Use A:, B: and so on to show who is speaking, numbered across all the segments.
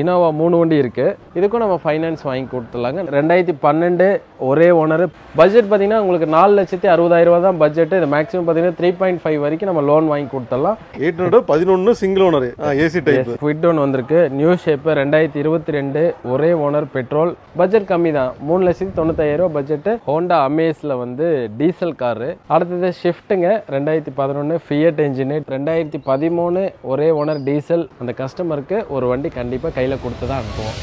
A: Innova 3 வண்டி இருக்குது. இதுக்கும் நம்ம ஃபைனான்ஸ் வாங்கி கொடுத்துடலாங்க. 2012 ஒரே ஓனர். பட்ஜெட் பார்த்தீங்கன்னா உங்களுக்கு 4,60,000 தான் பட்ஜெட். இது மேக்ஸிமம் பார்த்தீங்கன்னா 3.5 வரைக்கும் நம்ம லோன் வாங்கி கொடுத்துடலாம்.
B: 811 single owner AC type
A: quit one வந்திருக்கு. நியூ ஷேப்பு 2022 ஒரே ஓனர் பெட்ரோல். பட்ஜெட் கம்மி தான், 3,95,000 பட்ஜெட். ஹோண்டா அமேஸ்ல வந்து டீசல் காரு. அடுத்தது ஷிஃப்ட்டுங்க 2011 ஃபியட் என்ஜின். 2013 ஒரே ஓனர் டீசல். அந்த கஸ்டமருக்கு ஒரு வண்டி கண்டிப்பாக கையில் கொடுத்து தான் அனுப்புவோம்.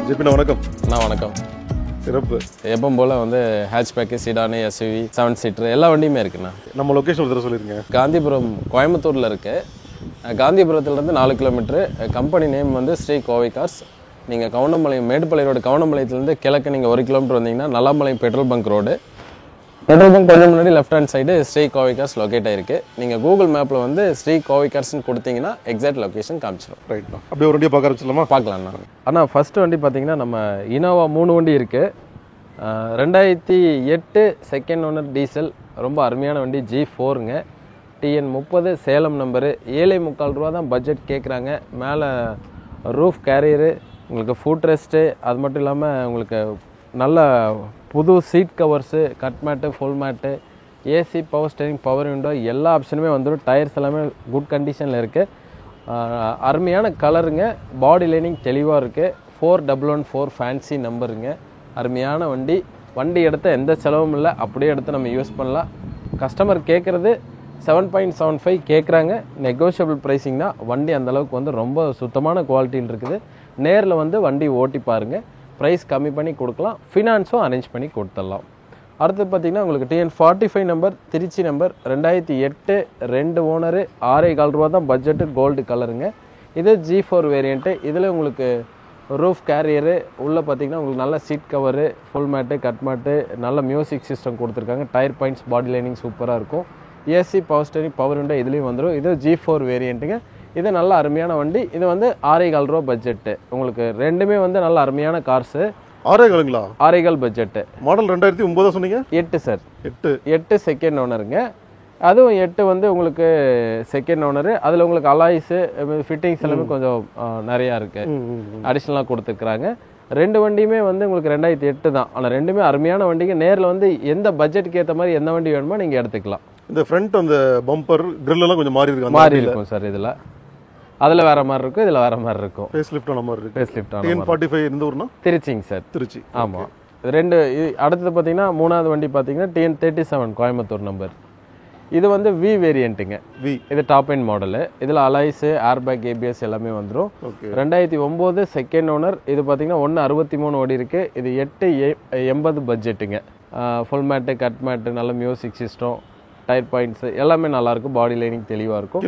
B: ஜிபினா வணக்கம்.
A: வணக்கம்.
B: சிறப்பு.
A: எப்பவும் போல் வந்து ஹேட்ச்பேக்கு, சிடானு, எஸ்யூவி, 7 சீட்டர் எல்லா வண்டியுமே இருக்குண்ணா.
B: நம்ம லொக்கேஷன் ஒரு சொல்லிருங்க.
A: காந்திபுரம் கோயம்புத்தூரில் இருக்குது. காந்திபுரத்துலேருந்து 4 கிலோமீட்ரு. கம்பெனி நேம் வந்து ஸ்ரீ கோவை கார்ஸ். நீங்கள் கவுண்டம்பாளையம் மேட்டுப்பாளையம் ரோடு, கவுண்டம்பாளையத்துலேருந்து கிழக்கு நீங்கள் 1 கிலோமீட்டர் வந்தீங்கன்னா Nallampalayam petrol bunk road. Petrol bunk கொஞ்சம் முன்னாடி left hand side Shri Kovai cars locate ஆகிருக்கு. நீங்கள் கூகுள் மேப்பில் வந்து ஸ்ரீ கோவை கார்ஸ்ன்னு கொடுத்தீங்கன்னா எக்ஸாக்ட் லொக்கேஷன் காமிச்சிடும்.
B: ரைட்ண்ணா. அப்படியே ஒரு வண்டியை பார்க்க ஆரம்பிச்சிடலாமா?
A: பார்க்கலாம்ண்ணா. ஆனால் ஃபஸ்ட்டு வண்டி பார்த்தீங்கன்னா நம்ம இனோவா 3 வண்டி இருக்குது. 2008 செகண்ட் ஓனர் டீசல். ரொம்ப அருமையான வண்டி. G4ங்க. TN 30 Salem number. 7.25 ரூபா தான் பட்ஜெட் கேட்குறாங்க. மேலே ரூஃப் கேரியரு, உங்களுக்கு ஃபுட் ரெஸ்ட்டு, அது மட்டும் இல்லாமல் உங்களுக்கு நல்ல புது seat covers, cut mat, full mat, AC, power steering, power window எல்லா ஆப்ஷனுமே வந்துடும். டயர்ஸ் எல்லாமே குட் கண்டிஷனில் இருக்குது. அருமையான கலருங்க. பாடி லைனிங் தெளிவாக இருக்குது. 4114 ஃபேன்சி நம்பருங்க. அருமையான வண்டி. வண்டி எடுத்த எந்த செலவும் இல்லை, அப்படியே எடுத்து நம்ம யூஸ் பண்ணலாம். கஸ்டமர் கேட்குறது 7.75 கேட்குறாங்க. நெகோஷியபிள் ப்ரைஸிங் தான். வண்டி அந்தளவுக்கு வந்து ரொம்ப சுத்தமான குவாலிட்டியில் இருக்குது. நேரில் வந்து வண்டி ஓட்டி பாருங்கள். ப்ரைஸ் கம்மி பண்ணி கொடுக்கலாம். ஃபினான்ஸும் அரேஞ்ச் பண்ணி கொடுத்துடலாம். அடுத்து பார்த்திங்கன்னா உங்களுக்கு TN 45 number Trichy number. 2008 2 owner. 6.25 ரூபா தான் பட்ஜெட்டு. கோல்டு கலருங்க. இது G4 வேரியண்ட்டு. இதில் உங்களுக்கு ரூஃப் கேரியரு உள்ளே பார்த்தீங்கன்னா உங்களுக்கு நல்ல seat cover, full mat, cut mat, நல்ல மியூசிக் சிஸ்டம் கொடுத்துருக்காங்க. டயர் பாயிண்ட்ஸ், பாடி லைனிங் சூப்பராக இருக்கும். AC, power steering, power window இதுலேயும் வந்துடும். இது G4 வேரியண்ட்டுங்க. இது நல்ல அருமையான வண்டி. இது வந்து 6.25 ரூபா பட்ஜெட்டு. உங்களுக்கு ரெண்டுமே வந்து நல்ல அருமையான கார்ஸு.
B: 6.25ங்களா?
A: 6.25 பட்ஜெட்டு.
B: மாடல் 2009 சொன்னீங்க?
A: 8 சார்.
B: 8
A: செகண்ட் ஓனருங்க. அதுவும் 8 வந்து உங்களுக்கு செகண்ட் ஓனரு. அதில் உங்களுக்கு அலாய்ஸு, ஃபிட்டிங்ஸ் எல்லாமே கொஞ்சம் நிறையா இருக்குது. அடிஷ்னலாக கொடுத்துருக்குறாங்க. 2 வண்டியுமே வந்து உங்களுக்கு 2008 தான். ஆனால் ரெண்டுமே அருமையான வண்டிங்க. நேரில் வந்து எந்த பட்ஜெட்டுக்கு ஏற்ற மாதிரி எந்த வண்டி வேணுமோ நீங்கள் எடுத்துக்கலாம்.
B: இந்த ஃப்ரண்ட் அந்த பம்பர் கிரில் எல்லாம் கொஞ்சம் மாறி
A: இருக்கும் சார். இதில் அதில் வேற மாதிரி இருக்கும், இதில் வேற மாதிரி இருக்கும்.
B: ஃபேஸ் லிஃப்ட் ஆன மாதிரி இருக்கு.
A: ஃபேஸ் லிஃப்ட் ஆன
B: TN 45 இந்த ஊர்னா
A: திருச்சிங்க சார்.
B: திருச்சி.
A: ஆமாம். 2 அடுத்தது பார்த்தீங்கன்னா 3வது வண்டி பார்த்தீங்கன்னா TN 37 கோயம்புத்தூர் நம்பர். இது வந்து V வேரியண்ட்டுங்க. இது டாப் எண்ட் மாடலு. இதில் அலாய்ஸு, ஏர்பேக், ABS எல்லாமே வந்துடும். 2009 செகண்ட் ஓனர். இது பார்த்தீங்கன்னா 163 ஓடி இருக்குது. இது 880 பட்ஜெட்டுங்க. ஃபுல் மேட்டு, கட் மேட்டு, நல்ல மியூசிக் சிஸ்டம், டயர் பாயிண்ட்ஸு எல்லாமே நல்லாயிருக்கும். பாடி லைனிங் தெளிவாக இருக்கும்.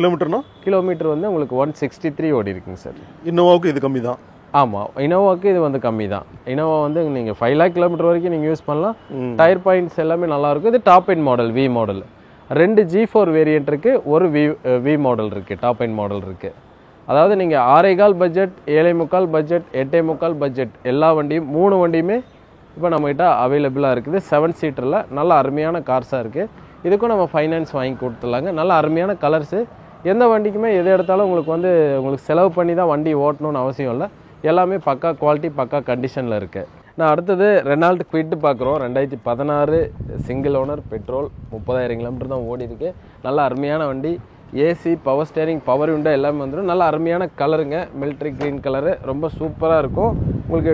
A: கிலோமீட்டர் வந்து உங்களுக்கு 163 ஓடி இருக்குங்க சார்.
B: இனோவாவுக்கு இது கம்மி தான்.
A: ஆமாம், இனோவாவுக்கு இது வந்து கம்மி தான். இனோவா வந்து நீங்கள் 5 lakh கிலோமீட்டர் வரைக்கும் நீங்கள் யூஸ் பண்ணலாம். டயர் பாயிண்ட்ஸ் எல்லாமே நல்லாயிருக்கும். இது top end model, V model. 2 G4 variant இருக்குது. ஒரு V மாடல் இருக்குது, டாப் எண்ட் மாடல் இருக்குது. அதாவது நீங்கள் 6.25 பட்ஜெட், 7.25 பட்ஜெட், 8.25 பட்ஜெட் எல்லா வண்டியும் 3 வண்டியுமே இப்போ நம்மகிட்ட அவைலபிளாக இருக்குது. 7 சீட்டரில் நல்ல அருமையான கார்ஸாக இருக்குது. இதுக்கும் நம்ம ஃபைனான்ஸ் வாங்கி கொடுத்துடலாங்க. நல்ல அருமையான கலர்ஸு. எந்த வண்டிக்குமே எது எடுத்தாலும் உங்களுக்கு செலவு பண்ணி தான் வண்டி ஓட்டணும்னு அவசியம் இல்லை. எல்லாமே பக்கா குவாலிட்டி, பக்கா கண்டிஷனில் இருக்குது. நான் அடுத்தது ரெனால்ட் குவிட் பார்க்குறோம். 2016 சிங்கிள் ஓனர் பெட்ரோல். 30,000 கிலோமீட்டர் தான் ஓடி இருக்குது. நல்ல அருமையான வண்டி. AC, power steering, power window எல்லாமே வந்துடும். நல்ல அருமையான கலருங்க. Military green colour. ரொம்ப சூப்பராக இருக்கும். உங்களுக்கு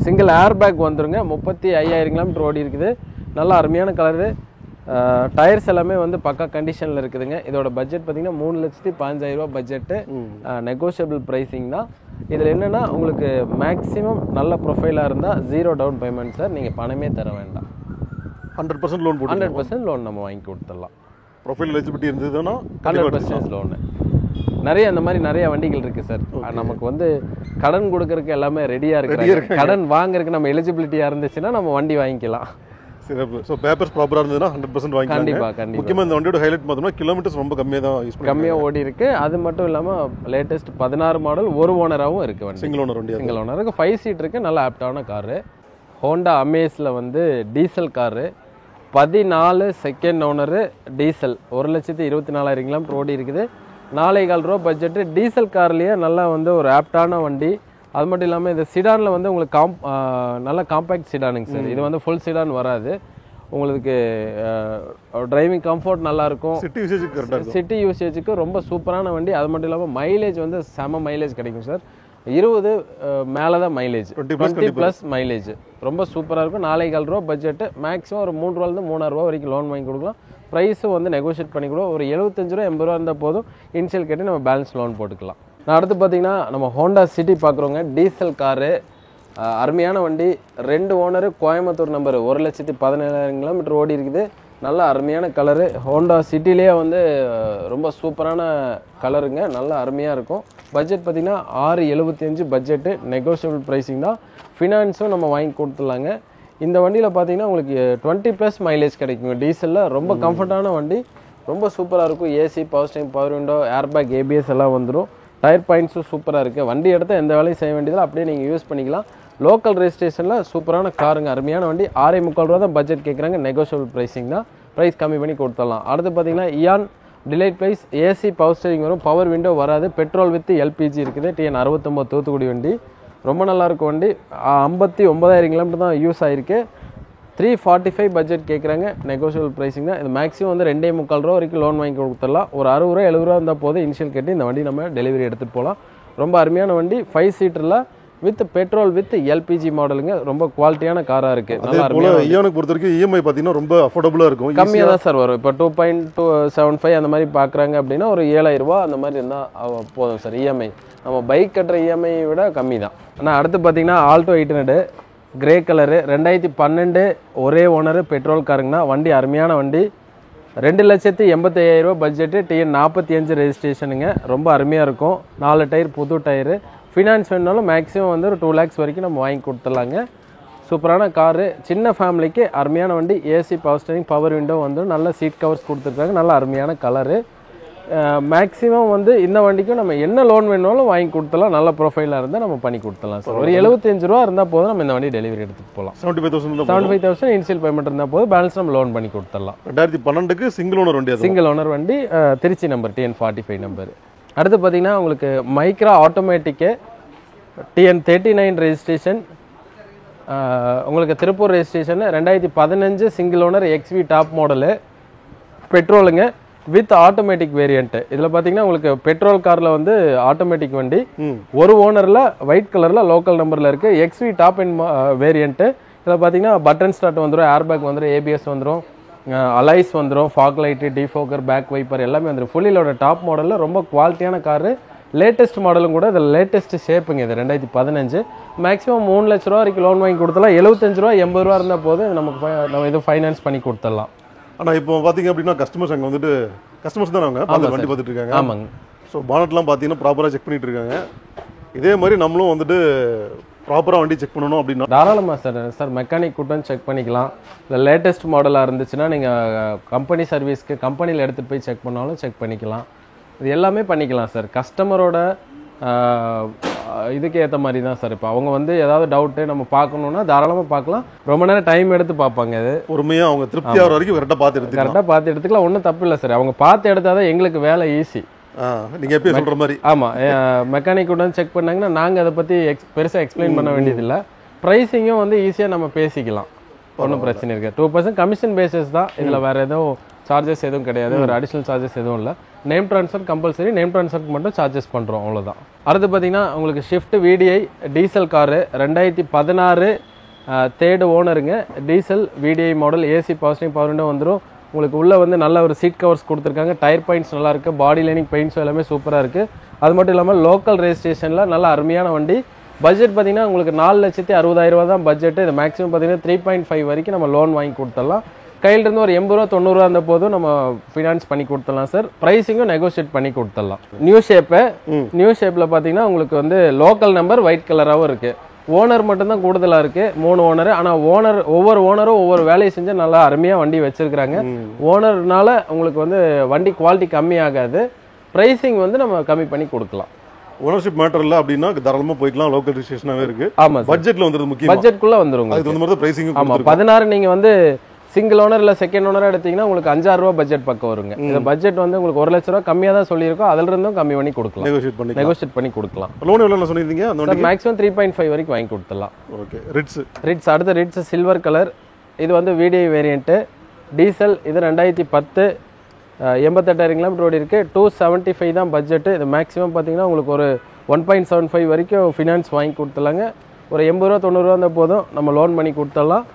A: சிங்கிள் ஏர் பேக் வந்துடுங்க. 35,000 கிலோமீட்டர் ஓடி இருக்குது. நல்ல அருமையான கலரு. டயர்ஸ் எல்லாமே வந்து பக்கா கண்டிஷனில் இருக்குதுங்க. இதோட பட்ஜெட் பார்த்தீங்கன்னா 3,15,000 ரூபா பட்ஜெட்டு. நெகோஷியபிள் ப்ரைஸிங் தான். இதில் என்னென்னா உங்களுக்கு மேக்ஸிமம் நல்ல ப்ரொஃபைலாக இருந்தால் 0 டவுன் பேமெண்ட் சார். நீங்கள் பணமே தர வேண்டாம்.
B: 100% லோன்
A: 100% லோன் நம்ம வாங்கி கொடுத்துடலாம்.
B: ப்ரொஃபைல் எலிஜிபிலிட்டி இருந்ததுன்னா
A: 100% லோனு. நிறைய அந்த மாதிரி நிறைய வண்டிகள் இருக்குது சார். நமக்கு வந்து கடன் கொடுக்கறதுக்கு எல்லாமே ரெடியாக இருக்குது. கடன் வாங்குறதுக்கு நம்ம எலிஜிபிலிட்டியாக இருந்துச்சுன்னா நம்ம வண்டி வாங்கிக்கலாம்.
B: சிறப்பு. ஸோ பேப்பர்ஸ் ப்ராப்பராக இருந்ததுன்னா 100% வாங்கிக்கலாம்.
A: கண்டிப்பாக.
B: முக்கியமாக இந்த வண்டியோட ஹைலைட் பார்த்தோம்னா கிலோமீட்டர்ஸ் ரொம்ப கம்மியாக தான் யூஸ் பண்ணி
A: கம்மியாக ஓடி இருக்குது. அது மட்டும் இல்லாமல் லேட்டஸ்ட் 16 மாடல் ஒரு ஓனராகவும் இருக்குது. வண்டி
B: சிங்கிள் ஓனர் வண்டி.
A: சிங்கிள் ஓனருக்கு 5 சீட் இருக்குது. நல்ல ஆப்டான காரு. ஹோண்டா அமேஸில் வந்து diesel car 14 second owner diesel 1,24,000 kilometre ஓடி இருக்குது. 4,4 ரூபா பட்ஜெட்டு. டீசல் கார்லேயே நல்லா வந்து ஒரு ஆப்டான வண்டி. அது மட்டும் இல்லாமல் இந்த சிடானில் வந்து உங்களுக்கு நல்ல காம்பேக்ட் சிடானுங்க சார். இது வந்து ஃபுல் சிடான் வராது. உங்களுக்கு டிரைவிங் கம்ஃபர்ட் நல்லாயிருக்கும். சிட்டி யூசேஜுக்கு ரொம்ப சூப்பரான வண்டி. அது மட்டும் இல்லாமல் மைலேஜ் வந்து செம மைலேஜ் கிடைக்கும் சார். 20 மேலே தான் மைலேஜ், 20+ மைலேஜ் ரொம்ப சூப்பராக இருக்கும். 4,4 ரூபா பட்ஜெட்டு. மேக்ஸிமம் ஒரு 3 ரூபாலேருந்து 3,000 ரூபா வரைக்கும் லோன் வாங்கி கொடுக்கலாம். ப்ரைஸும் வந்து நெகோஷியேட் பண்ணி கொடுக்கும். ஒரு 75 ரூபா 80 ரூபா இருந்தால் போதும். இனிஷியல் கேட்டு நம்ம பேலன்ஸ் லோன் போட்டுக்கலாம். நான் அடுத்து பார்த்தீங்கன்னா நம்ம ஹோண்டா சிட்டி பார்க்குறோங்க. டீசல் காரு, அருமையான வண்டி. 2 ஓனரு, கோயம்புத்தூர் நம்பர், 1,17,000 கிலோமீட்டர் ஓடி இருக்குது. நல்ல அருமையான கலரு. ஹோண்டா சிட்டிலேயே வந்து ரொம்ப சூப்பரான கலருங்க. நல்லா அருமையாக இருக்கும். பட்ஜெட் பார்த்திங்கன்னா 675 பட்ஜெட்டு. நெகோஷியபிள் ப்ரைஸிங் தான். ஃபினான்ஸும் நம்ம வாங்கி கொடுத்துடலாங்க. இந்த வண்டியில் பார்த்தீங்கன்னா உங்களுக்கு 20+ மைலேஜ் கிடைக்குங்க. டீசலில் ரொம்ப கம்ஃபர்டான வண்டி. ரொம்ப சூப்பராக இருக்கும். AC, power steering, power window, airbag, ABS எல்லாம் வந்துடும். டயர் பாயிண்ட்ஸும் சூப்பராக இருக்குது. வண்டி எடுத்தால் எந்த வேலையும் செய்ய வேண்டியதில்லை. அப்படியே நீங்கள் யூஸ் பண்ணிக்கலாம். லோக்கல் ரெஜிஸ்ட்ரேஷனில் சூப்பரான காருங்க. அருமையான வண்டி. 6,3 ரூபா தான் பட்ஜெட் கேட்குறாங்க. நெகோஷியபிள் ப்ரைஸிங் தான். ப்ரைஸ் கம்மி பண்ணி கொடுத்துடலாம். அடுத்து பார்த்தீங்கன்னா Eon delight price. AC, power steering வரும். பவர் விண்டோ வராது. பெட்ரோல் வித் எல்பிஜி இருக்குது. டிஎன் 69 தூத்துக்குடி வண்டி. ரொம்ப நல்லாயிருக்கும் வண்டி. 59,000 கிலோமீட்டர் தான் யூஸ் ஆகிருக்கு. 345 பட்ஜெட் கேட்குறாங்க. நெகோஷியபிள் ப்ரைஸிங் தான். இது மேக்ஸிமம் வந்து 2,3 ரூபா வரைக்கும் லோன் வாங்கி கொடுத்துடலாம். ஒரு 60 ரூபா 70 ரூபா இருந்தால் போதும். இனிஷியல் கேட்டு இந்த வண்டி நம்ம டெலிவரி எடுத்துகிட்டு போகலாம். ரொம்ப அருமையான வண்டி. 5 சீட்டரில் வித் பெட்ரோல் வித் எல்பிஜி மாடலுங்க. ரொம்ப குவாலிட்டியான காராக இருக்குது. நல்லா அருமையாக.
B: ஈயானுக்கு பொறுத்த வரைக்கும் இஎம்ஐ பார்த்தீங்கன்னா ரொம்ப அஃபோர்டபுளாக இருக்கும்.
A: கம்மியாக தான் சார் வரும். இப்போ 2.275 அந்த மாதிரி பார்க்குறாங்க அப்படின்னா ஒரு 7,000 ரூபா அந்த மாதிரி இருந்தால் போதும் சார். இஎம்ஐ நம்ம பைக் கட்டுற இஎம்ஐ விட கம்மி தான். ஆனால் அடுத்து பார்த்தீங்கன்னா ஆல்டோ 800 கிரே கலரு, 2012 ஒரே ஓனரு, பெட்ரோல் காருங்கண்ணா. வண்டி அருமையான வண்டி. 2,85,000 ரூபா பட்ஜெட்டு. டிஎன் 45 ரெஜிஸ்ட்ரேஷனுங்க. ரொம்ப அருமையாக இருக்கும். 4 டயர், புது டயரு. ஃபினான்ஸ் வேணுனாலும் மேக்ஸிமம் வந்து ஒரு 2 lakhs வரைக்கும் நம்ம வாங்கி கொடுத்துடலாங்க. சூப்பரான காரு. சின்ன ஃபேமிலிக்கு அருமையான வண்டி. AC, power steering, power window வந்து நல்ல சீட் கவர்ஸ் கொடுத்துருக்காங்க. நல்ல அருமையான கலரு. மேக்ஸிமம் வந்து இந்த வண்டிக்கும் நம்ம என்ன லோன் வேணுனாலும் வாங்கி கொடுத்துடலாம். நல்ல ப்ரொஃபைலாக இருந்தால் நம்ம பண்ணி கொடுத்துடலாம் சார். ஒரு 75 ரூபா இருந்தால் போதும். நம்ம இந்த வண்டி டெலிவரி எடுத்துகிட்டு போகலாம். 75,000 இனிஷியல் பேமெண்ட் இருந்தால் போதும். பேலன்ஸ் நம்ம லோன் பண்ணி கொடுத்துடலாம்.
B: 2012க்கு சிங்கிள் ஓனர் வண்டி.
A: சிங்கிள் ஓனர் வண்டி. Trichy number, TN 45 number. அடுத்து பார்த்தீங்கன்னா உங்களுக்கு மைக்ரா ஆட்டோமேட்டிக்கு, TN 39 ரெஜிஸ்ட்ரேஷன். உங்களுக்கு Tiruppur registration. 2015 single owner, XV top model, பெட்ரோலுங்க வித் ஆட்டோமேட்டிக் வேரியன்ட். இதில் பார்த்தீங்கன்னா உங்களுக்கு பெட்ரோல் காரில் வந்து ஆட்டோமேட்டிக் வண்டி. ஒரு ஓனரில் ஒயிட் கலரில் லோக்கல் நம்பரில் இருக்குது. XV top and variant. இதில் பார்த்தீங்கன்னா பட்டன் ஸ்டார்ட் வந்துடும், ஏர்பேக் வந்துடும், ஏபிஎஸ் வந்துடும், அலைஸ் வந்துடும், ஃபாக் லைட்டு, டிஃபோக்கர், பேக் வைப்பர் எல்லாமே வந்துடும். ஃபுல்லிலோட டாப் மாடலில் ரொம்ப குவாலிட்டியான காரு. லேட்டஸ்ட் மாடலும் கூட. இதில் லேட்டஸ்ட் ஷேப்புங்க. இது 2015. மேக்ஸிமம் 3 லட்ச ரூபா வரைக்கும் லோன் வாங்கி கொடுத்துடலாம். 75 ரூபா 80 ரூபா இருந்தால் போதும். நம்ம இது ஃபைனான்ஸ் பண்ணி கொடுத்துடலாம்.
B: ஆனால் இப்போ பார்த்தீங்க அப்படின்னா கஸ்டமர்ஸ் அங்கே வந்துட்டு கஸ்டமர்ஸ் தான் அவங்க வண்டி பார்த்துட்டு இருக்காங்க.
A: ஆமாங்க.
B: ஸோ பானட்லாம் பார்த்தீங்கன்னா ப்ராப்பராக செக் பண்ணிட்டு இருக்காங்க. இதே மாதிரி நம்மளும் வந்துட்டு ப்ராப்பராக வண்டி செக் பண்ணணும் அப்படின்னா
A: தாராளமாக சார் மெக்கானிக் கூட்டம் செக் பண்ணிக்கலாம். இல்லை லேட்டஸ்ட் மாடலாக இருந்துச்சுன்னா நீங்கள் கம்பெனி சர்வீஸ்க்கு கம்பெனியில் எடுத்துகிட்டு போய் செக் பண்ணாலும் செக் பண்ணிக்கலாம். இது எல்லாமே பண்ணிக்கலாம் சார். கஸ்டமரோட இதுக்கு ஏற்ற மாதிரி தான் சார். இப்போ அவங்க வந்து ஏதாவது டவுட்டு நம்ம பார்க்கணுன்னா தாராளமாக பார்க்கலாம். ரொம்ப நேரம் டைம் எடுத்து பார்ப்பாங்க. அது
B: பொறுமையாக அவங்க திருப்தி ஆகிற வரைக்கும் கரெக்டாக பார்த்து
A: எடுத்துக்கலாம். ஒன்றும் தப்பு இல்லை சார். அவங்க பார்த்து எடுத்தால் தான் எங்களுக்கு வேலை ஈஸி.
B: நீங்கள் எப்பயும் சொல்கிற மாதிரி.
A: ஆமாம். மெக்கானிக் உடன் செக் பண்ணாங்கன்னா நாங்கள் அதை பற்றி பெருசாக எக்ஸ்பிளைன் பண்ண வேண்டியதில்லை. ப்ரைஸிங்கும் வந்து ஈஸியாக நம்ம பேசிக்கலாம். ஒன்றும் பிரச்சனை இருக்குது. 2% கமிஷன் பேசிஸ் தான். இதில் வேறு எதுவும் சார்ஜஸ் எதுவும் கிடையாது. ஒரு அடிஷ்னல் சார்ஜஸ் எதுவும் இல்லை. Name transfer compulsory. நேம் ட்ரான்ஸ்ஃபருக்கு மட்டும் சார்ஜஸ் பண்ணுறோம், அவ்வளோதான். அடுத்து பார்த்தீங்கன்னா உங்களுக்கு Swift VDI diesel car 2016 third ஓனருங்க. Diesel VDI model. AC, power steering, power window வந்துடும். உங்களுக்கு உள்ளே வந்து நல்ல ஒரு சீட் கவர்ஸ் கொடுத்துருக்காங்க. டயர் பாயிண்ட்ஸ் நல்லா இருக்குது. பாடி லைனிங் பெயிண்ட்ஸ் எல்லாமே சூப்பராக இருக்குது. அது மட்டும் இல்லாமல் லோக்கல் ரெஜிஸ்ட்ரேஷனில் நல்ல அருமையான வண்டி. பட்ஜெட் பார்த்தீங்கன்னா உங்களுக்கு 4,60,000 ரூபா தான் பட்ஜெட்டு. இது மேக்ஸிமம் பார்த்தீங்கன்னா 3.5 வரைக்கும் நம்ம லோன் வாங்கி கொடுத்துடலாம். கையிலிருந்து ஒரு 80 ரூபா 90 ரூபா இருந்த போதும் நம்ம ஃபினான்ஸ் பண்ணி கொடுத்துடலாம் சார். ப்ரைஸிங்கும் நெகோஷியேட் பண்ணி கொடுத்துடலாம். நியூ ஷேப்பில் பார்த்தீங்கன்னா உங்களுக்கு வந்து லோக்கல் நம்பர் ஒயிட் கலராகவும் இருக்குது. ஓனர் மட்டும்தான் கூடுதலாக இருக்குது. 3 ஓனர். ஆனால் ஒவ்வொரு ஓனரும் ஒவ்வொரு வேலையை செஞ்சு நல்லா அருமையாக வண்டி வச்சுருக்கிறாங்க. ஓனர்னால உங்களுக்கு வந்து வண்டி குவாலிட்டி கம்மி ஆகாது. ப்ரைஸிங் வந்து நம்ம கம்மி பண்ணி கொடுக்கலாம்.
B: ஓனர்ஷிப் மேட்டர் இல்ல அப்படின்னா தாராளமா போய்க்கலாம், லோக்கல் ரிஜிஸ்ட்ரேஷனாவே இருக்கு.
A: ஆமா சார்,
B: பட்ஜெட்ல வந்துருது முக்கியம்.
A: பட்ஜெட்குள்ள வந்துரும்.
B: அதுக்கு வந்து மாதிரி பிரைசிங்
A: ஆமா 16 நீங்க வந்து சிங்கிள் ஓனர் இல்ல செகண்ட் ஓனரா எடுத்தீங்கன்னா உங்களுக்கு 5000 ரூபாய் பட்ஜெட் பக்கம் வருங்க. இந்த பட்ஜெட் வந்து உங்களுக்கு 1 லட்சம் ரூபாய் கம்மியா தான் சொல்லியிருக்கோம், அதுல இருந்தும் கம்மி பண்ணி கொடுக்கலாம், நெகோஷியேட் பண்ணி கொடுக்கலாம்.
B: லோன் எவ்வளவு சொல்லிருந்தீங்க? அந்த
A: சார் மேக்ஸிமம் 3.5 வரைக்கும் வாங்கி கொடுத்துடலாம்.
B: ஓகே. ரிட்ஸ்
A: அடுத்த ரிட்ஸ் சில்வர் கலர், இது வந்து VDI வேரியன்ட் டீசல். இது 2010 88,000 கிலோமீட்டர் ஓடி இருக்கு. 275 தான் பட்ஜெட். இது மேக்ஸிமம் பார்த்தீங்கன்னா உங்களுக்கு ஒரு 1.75 வரைக்கும் ஃபினான்ஸ் வாங்கி கொடுத்துலாங்க. ஒரு 80 ரூபா 90 ரூபா இருந்தால் போதும், நம்ம லோன் பண்ணி கொடுத்துடலாம்.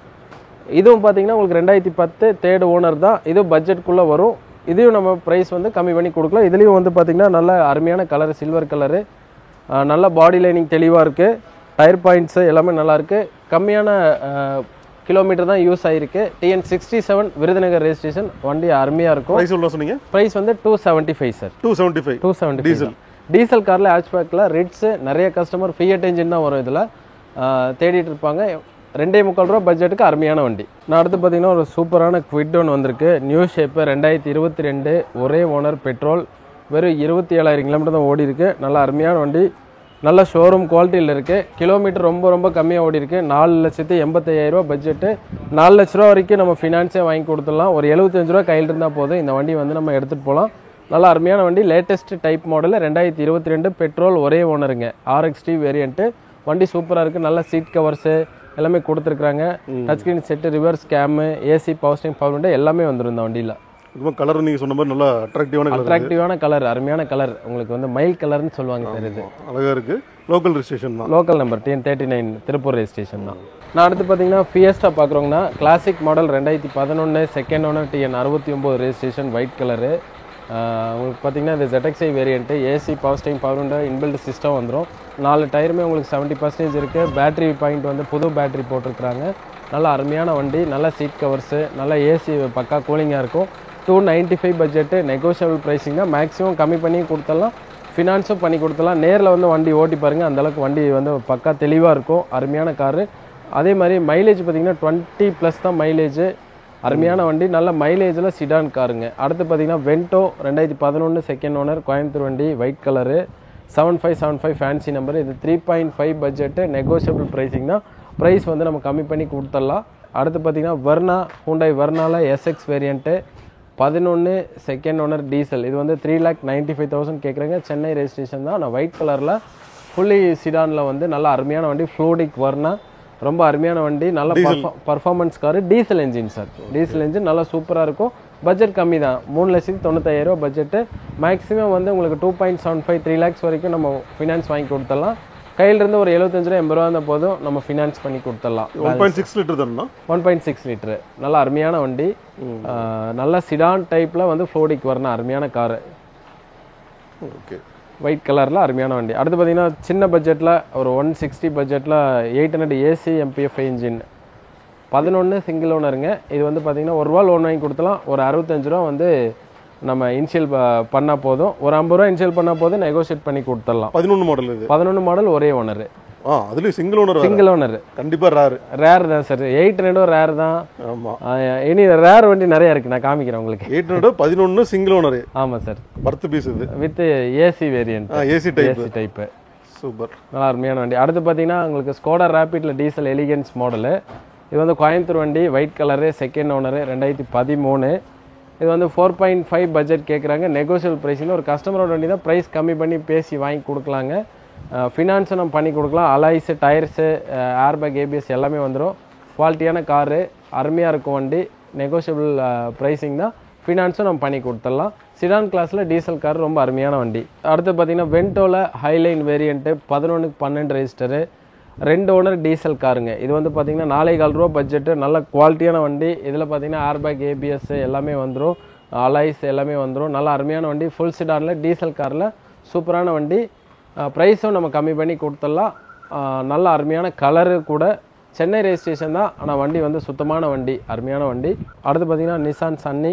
A: இதுவும் பார்த்தீங்கன்னா உங்களுக்கு 2010 தேர்ட் ஓனர் தான். இதுவும் பட்ஜெட்குள்ளே வரும். இதையும் நம்ம ப்ரைஸ் வந்து கம்மி பண்ணி கொடுக்கலாம். இதுலேயும் வந்து பார்த்தீங்கன்னா நல்ல அருமையான கலர், சில்வர் கலரு, நல்ல பாடி லைனிங் தெளிவாக இருக்குது. டயர் பாயிண்ட்ஸு எல்லாமே நல்லாயிருக்கு. கம்மியான கிலோமீட்டர் தான் யூஸ் ஆகிருக்கு. TN 67 Virudhunagar registration. வண்டி அருமையாக இருக்கும். ப்ரைஸ் வந்து 275 சார். 275 டீசல் காரில் ஹேட்ச்பேக்கில் ரிட்ஸு. நிறைய கஸ்டமர் ஃபியட் என்ஜின் தான் வரும் இதில் தேடிட்டு இருப்பாங்க. 2.25 ரூபா பட்ஜெட்டுக்கு அருமையான வண்டி. நான் அடுத்து பார்த்தீங்கன்னா ஒரு சூப்பரான குவிட் ஒன்று வந்திருக்கு. நியூ ஷேப்பு 2022 ஒரே ஓனர் பெட்ரோல். வெறும் 27,000 கிலோமீட்டர் தான் ஓடி இருக்கு. நல்ல அருமையான வண்டி, நல்ல ஷோரூம் குவாலிட்டியில் இருக்குது. கிலோமீட்டர் ரொம்ப கம்மியாக ஓடி இருக்கு. 4,85,000 ரூபா பட்ஜெட்டு. 4 லட்ச ரூபா வரைக்கும் நம்ம ஃபினான்ஸே வாங்கி கொடுத்துடலாம். ஒரு 75 ரூபா கையில் இருந்தால் போதும், இந்த வண்டி வந்து நம்ம எடுத்துகிட்டு போகலாம். நல்ல அருமையான வண்டி, லேட்டஸ்ட் டைப் மாடல், 2022 பெட்ரோல் ஒரே ஓனருங்க. RXT variant. வண்டி சூப்பராக இருக்குது. நல்ல சீட் கவர்ஸு எல்லாமே கொடுத்துருக்காங்க. Touch screen set, reverse game, AC power steering, power window எல்லாமே வந்துடும் இந்த வண்டியில்.
B: கலர் நீங்கள் சொன்ன மாதிரி நல்லா
A: அட்ராக்டிவான கலர், அருமையான கலர். உங்களுக்கு வந்து மைல் கலர்னு சொல்லுவாங்க சார். இது
B: அழகாக இருக்குது. லோக்கல் ரெஜிஸ்ட்ரேஷன் தான்,
A: local number TN 39 Tiruppur registration தான். நான் அடுத்து பார்த்தீங்கன்னா ஃபியஸ்டா பார்க்குறோங்கன்னா classic model 2011 second owner TN 69 registration, white colour. உங்களுக்கு பார்த்தீங்கன்னா இந்த ZXi variant. AC power steering, power window, inbuilt system வந்துடும். 4 டயருமே உங்களுக்கு 70% இருக்குது. பேட்டரி பாயிண்ட் வந்து புது பேட்டரி போட்டிருக்கிறாங்க. நல்ல அருமையான வண்டி, நல்ல சீட் கவர்ஸு, நல்ல AC பக்கா கூலிங்காக இருக்கும். 295 பட்ஜெட்டு, நெகோஷியபிள் ப்ரைஸிங் தான். மேக்ஸிமம் கம்மி பண்ணி கொடுத்துடலாம், ஃபினான்ஸும் பண்ணி கொடுத்துடலாம். நேரில் வந்து வண்டி ஓட்டி பாருங்கள், அந்தளவுக்கு வண்டி வந்து பக்கா தெளிவாக இருக்கும். அருமையான காரு. அதே மாதிரி மைலேஜ் பார்த்தீங்கன்னா 20+ தான் மைலேஜ். அருமையான வண்டி, நல்ல மைலேஜில் சிடான் காருங்க. அடுத்து பார்த்தீங்கன்னா வென்டோ 2011 செகண்ட் ஓனர், கோயம்புத்தூர் வண்டி, ஒயிட் கலரு, 7575 ஃபேன்சி நம்பர். இது 3.5 பட்ஜெட்டு, நெகோஷியபிள் ப்ரைஸிங் தான். ப்ரைஸ் வந்து நம்ம கம்மி பண்ணி கொடுத்துடலாம். அடுத்து பார்த்தீங்கன்னா வெர்னா, ஹூண்டாய் வெர்னாவில் SX variant, 11 second owner diesel. இது வந்து 3,95,000 கேட்குறாங்க. சென்னை ரெஜிஸ்ட்ரேஷன் தான். நான் ஒயிட் கலரில் ஃபுல்லி சிடானில் வந்து நல்ல அருமையான வண்டி. ஃப்ளூடிக் வெர்னா, ரொம்ப அருமையான வண்டி, நல்ல performance car. Diesel engine sir, diesel engine நல்லா சூப்பராக இருக்கும். பட்ஜெட் கம்மி தான், 3,95,000 ரூபா பட்ஜெட்டு. மேக்ஸிமம் வந்து உங்களுக்கு 2.75 3 lakhs வரைக்கும் நம்ம ஃபினான்ஸ் வாங்கி கொடுத்துடலாம். கையிலிருந்து ஒரு 75 ரூபா 80 ரூபா இருந்தால் போதும், நம்ம ஃபினான்ஸ் பண்ணி கொடுத்துடலாம்.
B: 1.6 லிட்டர் தானே?
A: 1.6 லிட்டரு. நல்ல அருமையான வண்டி, நல்ல சிடான் டைப்பில் வந்து ஃப்ளோடிக் வரணும். அருமையான காரு,
B: ஓகே,
A: ஒயிட் கலரில் அருமையான வண்டி. அடுத்து பார்த்தீங்கன்னா சின்ன பட்ஜெட்டில் ஒரு 160 பட்ஜெட்டில் 800 AC MPFI இன்ஜின், 11 சிங்கிள் ஓனருங்க. இது வந்து பார்த்தீங்கன்னா 1 ரூபா லோன் வாங்கி கொடுத்தலாம். ஒரு 65 ரூபா வந்து நம்ம இன்ஷியல் பண்ணால் போதும், ஒரு 50 ரூபா இன்ஷியல் பண்ணால் போதும், நெகோஷியேட் பண்ணி கொடுத்துடலாம்.
B: 11 மாடல் இது,
A: 11 மாடல் ஒரே ஓனர்.
B: அதுலயும் சிங்கிள் ஓனர்,
A: சிங்கிள் ஓனர்
B: கண்டிப்பா
A: ரேர் தான் சார். 800 ரேர் தான்.
B: ஆமா,
A: இனி ரேர் வண்டி நிறைய இருக்கு, நான் காமிக்கிறேன் உங்களுக்கு.
B: 800 11 சிங்கிள் ஓனர்.
A: ஆமா சார்,
B: பர்த் பீஸ் இது
A: with AC variant, AC type.
B: Super,
A: நல்லா அருமையான வண்டி. அடுத்து பார்த்தீங்கன்னா உங்களுக்கு ஸ்கோடா ரேபிட்ல டீசல் எலிகன்ஸ் மாடலு. இது வந்து கோயம்புத்தூர் வண்டி, ஒயிட் கலரு, செகண்ட் ஓனரு, 2013. இது வந்து 4.5 பட்ஜெட் கேட்குறாங்க. நெகோஷியல் ப்ரைஸில் ஒரு கஸ்டமரோட வண்டி தான், ப்ரைஸ் கம்மி பண்ணி பேசி வாங்கி கொடுக்கலாங்க. ஃபினான்ஸும் நம்ம பண்ணி கொடுக்கலாம். அலாய்ஸு, டயர்ஸு, ஏர்பேக், ABS எல்லாமே வந்துடும். குவாலிட்டியான காரு, அருமையாக இருக்கும் வண்டி. நெகோஷியபிள் ப்ரைஸிங் தான், ஃபினான்ஸும் நம்ம பண்ணி கொடுத்துடலாம். சிடான் கிளாஸில் டீசல் கார், ரொம்ப அருமையான வண்டி. அடுத்து பார்த்தீங்கன்னா வென்டோவில் Highline variant, 11/12 register, 2 owner diesel காருங்க. இது வந்து பார்த்தீங்கன்னா 4,4 ரூபா பட்ஜெட்டு, நல்ல குவாலிட்டியான வண்டி. இதில் பார்த்தீங்கன்னா ஏர்பேக், ABS எல்லாமே வந்துடும், அலாய்ஸ் எல்லாமே வந்துடும். நல்ல அருமையான வண்டி, ஃபுல் சிடானில் டீசல் காரில் சூப்பரான வண்டி. ப்ரைஸும் நம்ம கம்மி பண்ணி கொடுத்துடலாம். நல்ல அருமையான கலரு கூட. சென்னை ரெஜிஸ்ட்ரேஷன் தான், ஆனால் வண்டி வந்து சுத்தமான வண்டி, அருமையான வண்டி. அடுத்து பார்த்தீங்கன்னா Nissan Sunny,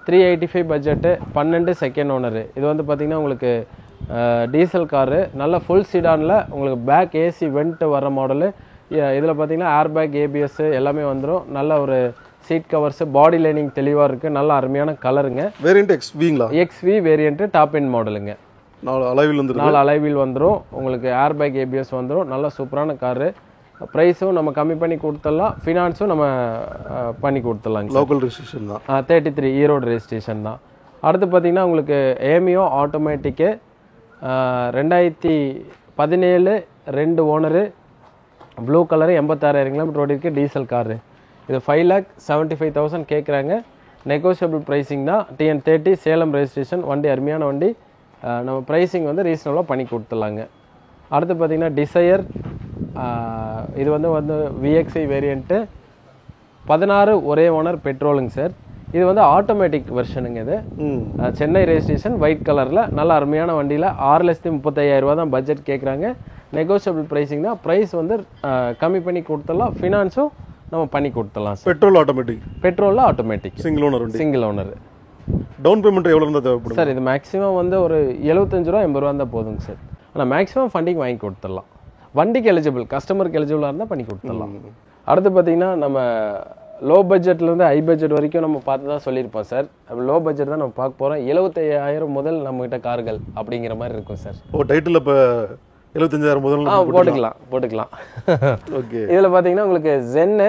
A: 385 budget, 12 second owner. இது வந்து பார்த்திங்கன்னா உங்களுக்கு டீசல் காரு, நல்ல ஃபுல் சிடானில் உங்களுக்கு பேக் AC வெண்ட் வர மாடலு. இதில் பார்த்தீங்கன்னா ஏர்பேக், ABS எல்லாமே வந்துடும். நல்ல ஒரு சீட் கவர்ஸு, பாடி லைனிங் தெளிவாக இருக்குது. நல்ல அருமையான கலருங்க.
B: வேரியண்ட் XVங்களா?
A: XV வேரியண்ட்டு, டாப் எண்ட் மாடலுங்க.
B: 4 அலைவில் வந்துருது.
A: 4 அலைவில் வந்துடும். உங்களுக்கு ஏர் பேக் ஏபிஎஸ் வந்துடும். நல்ல சூப்பரான காரு. ப்ரைஸும் நம்ம கம்மி பண்ணி கொடுத்துடலாம். ஃபினான்ஸும் நம்ம பண்ணி கொடுத்துடலாங்க.
B: லோக்கல் ரெஜிஸ்ட்ரேஷன் தான்.
A: 33 ஈரோடு ரெஜிஸ்ட்ரேஷன் தான். அடுத்து பார்த்தீங்கன்னா உங்களுக்கு Ameo automatic 2017 2 owner, blue colour, 86,000 kilometre ஓடி இருக்குது, டீசல் காரு. இது 5,75,000 கேட்குறாங்க. நெகோஷியபிள் ப்ரைஸிங் தான். TN30 Salem registration. வண்டி அருமையான வண்டி. நம்ம ப்ரைஸிங் வந்து ரீசனபிளாக பண்ணி கொடுத்துடலாங்க. அடுத்து பார்த்தீங்கன்னா டிசையர். இது வந்து VXI வேரியண்ட்டு 16 ஒரே ஓனர் பெட்ரோலுங்க சார். இது வந்து ஆட்டோமேட்டிக் வெர்ஷனுங்க. இது சென்னை ரெஜிஸ்ட்ரேஷன், ஒயிட் கலரில் நல்ல அருமையான வண்டியில் 6,35,000 தான் பட்ஜெட் கேட்குறாங்க. நெகோஷியபிள் ப்ரைஸிங் தான். ப்ரைஸ் வந்து கம்மி பண்ணி கொடுத்துடலாம். ஃபினான்ஸும் நம்ம பண்ணி கொடுத்துடலாம் சார்.
B: Petrol automatic.
A: பெட்ரோலில் ஆட்டோமேட்டிக்
B: சிங்கிள் ஓனர் வண்டி.
A: Single owner.
B: டவுன் பேமெண்ட் எவ்வளோ இருந்தால் தேவைப்படும்
A: சார்? இது மேக்ஸிமம் வந்து ஒரு 75 ரூபா 80 ரூபா இருந்தால் போதுங்க சார். ஆனால் மேக்ஸிமம் ஃபண்டிங் வாங்கி கொடுத்துடலாம். வண்டிக்கு எலிஜிபிள், கஸ்டமருக்கு எலிஜிபிளாக இருந்தால் பண்ணி கொடுத்துடலாம். அடுத்து பார்த்தீங்கன்னா நம்ம லோ பட்ஜெட்லேருந்து ஹை பட்ஜெட் வரைக்கும் நம்ம பார்த்து தான் சொல்லியிருப்போம் சார். லோ பட்ஜெட் தான் நம்ம பார்க்க போகிறோம். 75,000 முதல் நம்மகிட்ட கார்கள் அப்படிங்கிற மாதிரி இருக்கும் சார்.
B: டைட்டில் இப்போ 75,000 முதல்
A: போட்டுக்கலாம்.
B: ஓகே.
A: இதில் பார்த்தீங்கன்னா உங்களுக்கு gen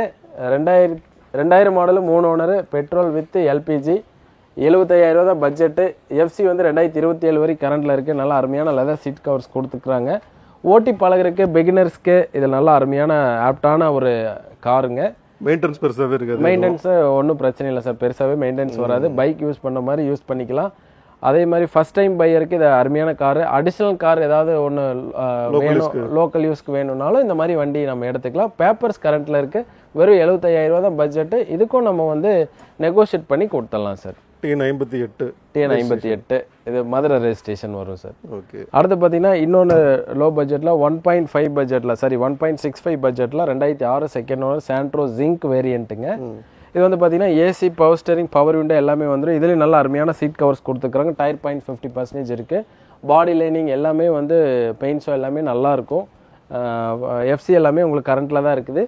A: 2000 model, 3 owner, petrol with LPG, 75,000 தான் பட்ஜெட்டு. எஃப்சி வந்து 2027 வரைக்கும் கரண்டில் இருக்குது. நல்லா அருமையான லெதர் சீட் கவர்ஸ் கொடுத்துருக்குறாங்க. ஓட்டி பழகிறதுக்கு பிகினர்ஸ்க்கு இது நல்லா அருமையான ஆப்டான ஒரு காருங்க.
B: மெயின்டெனன்ஸ் பெருசாகவே இருக்காது.
A: மெயின்டெனன்ஸ் ஒன்றும் பிரச்சனை இல்லை சார். பெருசாகவே மெயின்டெனன்ஸ் வராது. பைக் யூஸ் பண்ண மாதிரி யூஸ் பண்ணிக்கலாம். அதே மாதிரி ஃபர்ஸ்ட் டைம் பையருக்கு இது அருமையான காரு. அடிஷ்னல் கார் ஏதாவது ஒன்று வேணும், லோக்கல் யூஸ்க்கு வேணும்னாலும் இந்த மாதிரி வண்டி நம்ம எடுத்துக்கலாம். பேப்பர்ஸ் கரண்ட்டில் இருக்குது. வெறும் 75,000 தான் பட்ஜெட்டு. இதுக்கும் நம்ம வந்து நெகோஷியேட் பண்ணி கொடுத்துடலாம் சார். TN58 இது மதுரை ரெஜிஸ்ட்ரேஷன் வரும் சார்.
B: ஓகே.
A: அடுத்து பார்த்தீங்கன்னா இன்னொன்று லோ பட்ஜெட்டில் 1.5 பட்ஜெட்டில் 1.65 பட்ஜெட்டில் 2006 செகண்ட் ஓனர் சாண்ட்ரோ ஜிங்க் வேரியண்ட்டுங்க. இது வந்து பார்த்தீங்கன்னா AC, power steering, power window எல்லாமே வந்துடும். இதுலேயும் நல்ல அருமையான சீட் கவர்ஸ் கொடுத்துருக்குறாங்க. டயர் பாயிண்ட் 50% இருக்குது. பாடி லைனிங் எல்லாமே வந்து பெயிண்ட்ஸோ எல்லாமே நல்லாயிருக்கும். எஃப்சி எல்லாமே உங்களுக்கு கரண்ட்டில் தான் இருக்குது.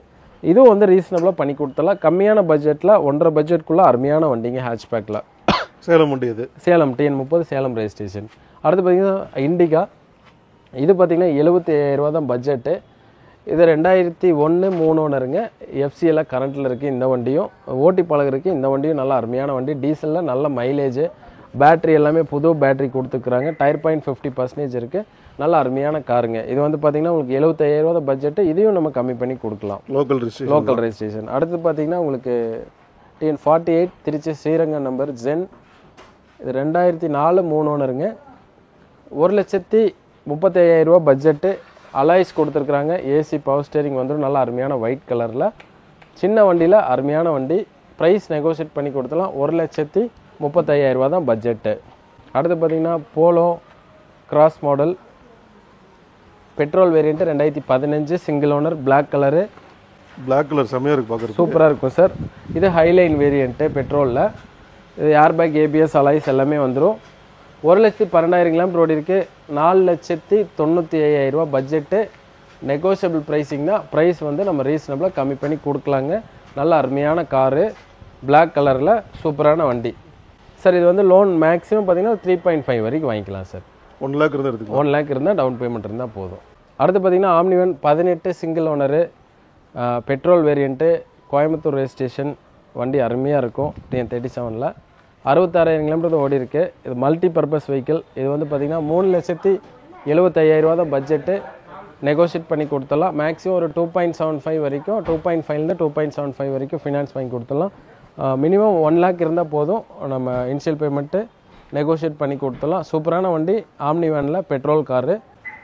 A: இதுவும் வந்து ரீசனபிளாக பண்ணி கொடுத்தலாம். கம்மியான பட்ஜெட்டில் 1.5 பட்ஜெட்குள்ளே அருமையான வண்டிங்க ஹேட்ச்பேக்கில்.
B: சேலம் வண்டி இது.
A: Salem TN30 Salem registration. அடுத்து பார்த்தீங்கன்னா இண்டிகா. இது பார்த்தீங்கன்னா 75,000 தான் பட்ஜெட்டு. இது 2001 3 ஓனருங்க. எஃப்சி எல்லாம் கரண்ட்டில் இருக்குது. இந்த வண்டியும் ஓட்டி பழகிறதுக்கு இந்த வண்டியும் நல்லா அருமையான வண்டி. டீசலில் நல்ல மைலேஜ், பேட்ரி எல்லாமே புது பேட்ரி கொடுத்துருக்குறாங்க. டயர் பாயிண்ட் 50% இருக்குது. நல்ல அருமையான காருங்க. இது வந்து பார்த்தீங்கன்னா உங்களுக்கு 75,000 தான் பட்ஜெட்டு. இதையும் நம்ம கம்மி பண்ணி கொடுக்கலாம். Local registration. அடுத்து பார்த்தீங்கன்னா உங்களுக்கு TN48 Trichy Srirangam number gen. இது 2004 3 ஓனருங்க. 1,35,000 பட்ஜெட்டு. அலாய்ஸ் கொடுத்துருக்குறாங்க. ஏசி, பவர் ஸ்டேரிங் வந்துடும். நல்லா அருமையான ஒயிட் கலரில் சின்ன வண்டியில் அருமையான வண்டி. ப்ரைஸ் நெகோஷியேட் பண்ணி கொடுத்துலாம். 1,35,000 தான் பட்ஜெட்டு. அடுத்து பார்த்தீங்கன்னா Polo Cross model petrol variant 2015 single owner, black colour.
B: Black colour செம்மையாக இருக்குது, பார்க்குறது
A: சூப்பராக இருக்கும் சார். இது ஹைலைன் வேரியண்ட்டு பெட்ரோலில். இது ஏர்பேக், ஏபிஎஸ், அலாய்ஸ் எல்லாமே வந்துடும். 1,12,000 கிலோமீட்டர் ஓடி இருக்குது. 4,95,000 பட்ஜெட்டு. நெகோஷியபிள் ப்ரைஸிங் தான். ப்ரைஸ் வந்து நம்ம ரீசனபிளாக கம்மி பண்ணி கொடுக்கலாங்க. நல்ல அருமையான காரு, பிளாக் கலரில் சூப்பரான வண்டி சார். இது வந்து லோன் மேக்ஸிமம் பார்த்தீங்கன்னா 3.5 வரைக்கும் வாங்கிக்கலாம் சார்.
B: 1 லேக் இருந்தால் எடுத்துக்கலாம்.
A: 1 லேக் இருந்தால் டவுன் பேமெண்ட் இருந்தால் போதும். அடுத்து பார்த்தீங்கன்னா ஆம்னிவன் 18 single owner, petrol variant, Coimbatore registration. வண்டி அருமையாக இருக்கும். TN37 66,000 கிலோமீட்டர் ஓடி இருக்குது. இது மல்டி பர்பஸ் வெஹிக்கிள். இது வந்து பார்த்திங்கன்னா 3,75,000 தான் பட்ஜெட்டு. நெகோஷியேட் பண்ணி கொடுத்துடலாம். மேக்ஸிமம் ஒரு 2.75 வரைக்கும், 2.5 2.75 வரைக்கும் ஃபினான்ஸ் வாங்கி கொடுத்துடலாம். மினிமம் 1 லேக் இருந்தால் போதும். நம்ம இனிஷியல் பேமெண்ட்டு நெகோஷியேட் பண்ணி கொடுத்துடலாம். சூப்பரான வண்டி ஆம்னி வேனில் பெட்ரோல் காரு.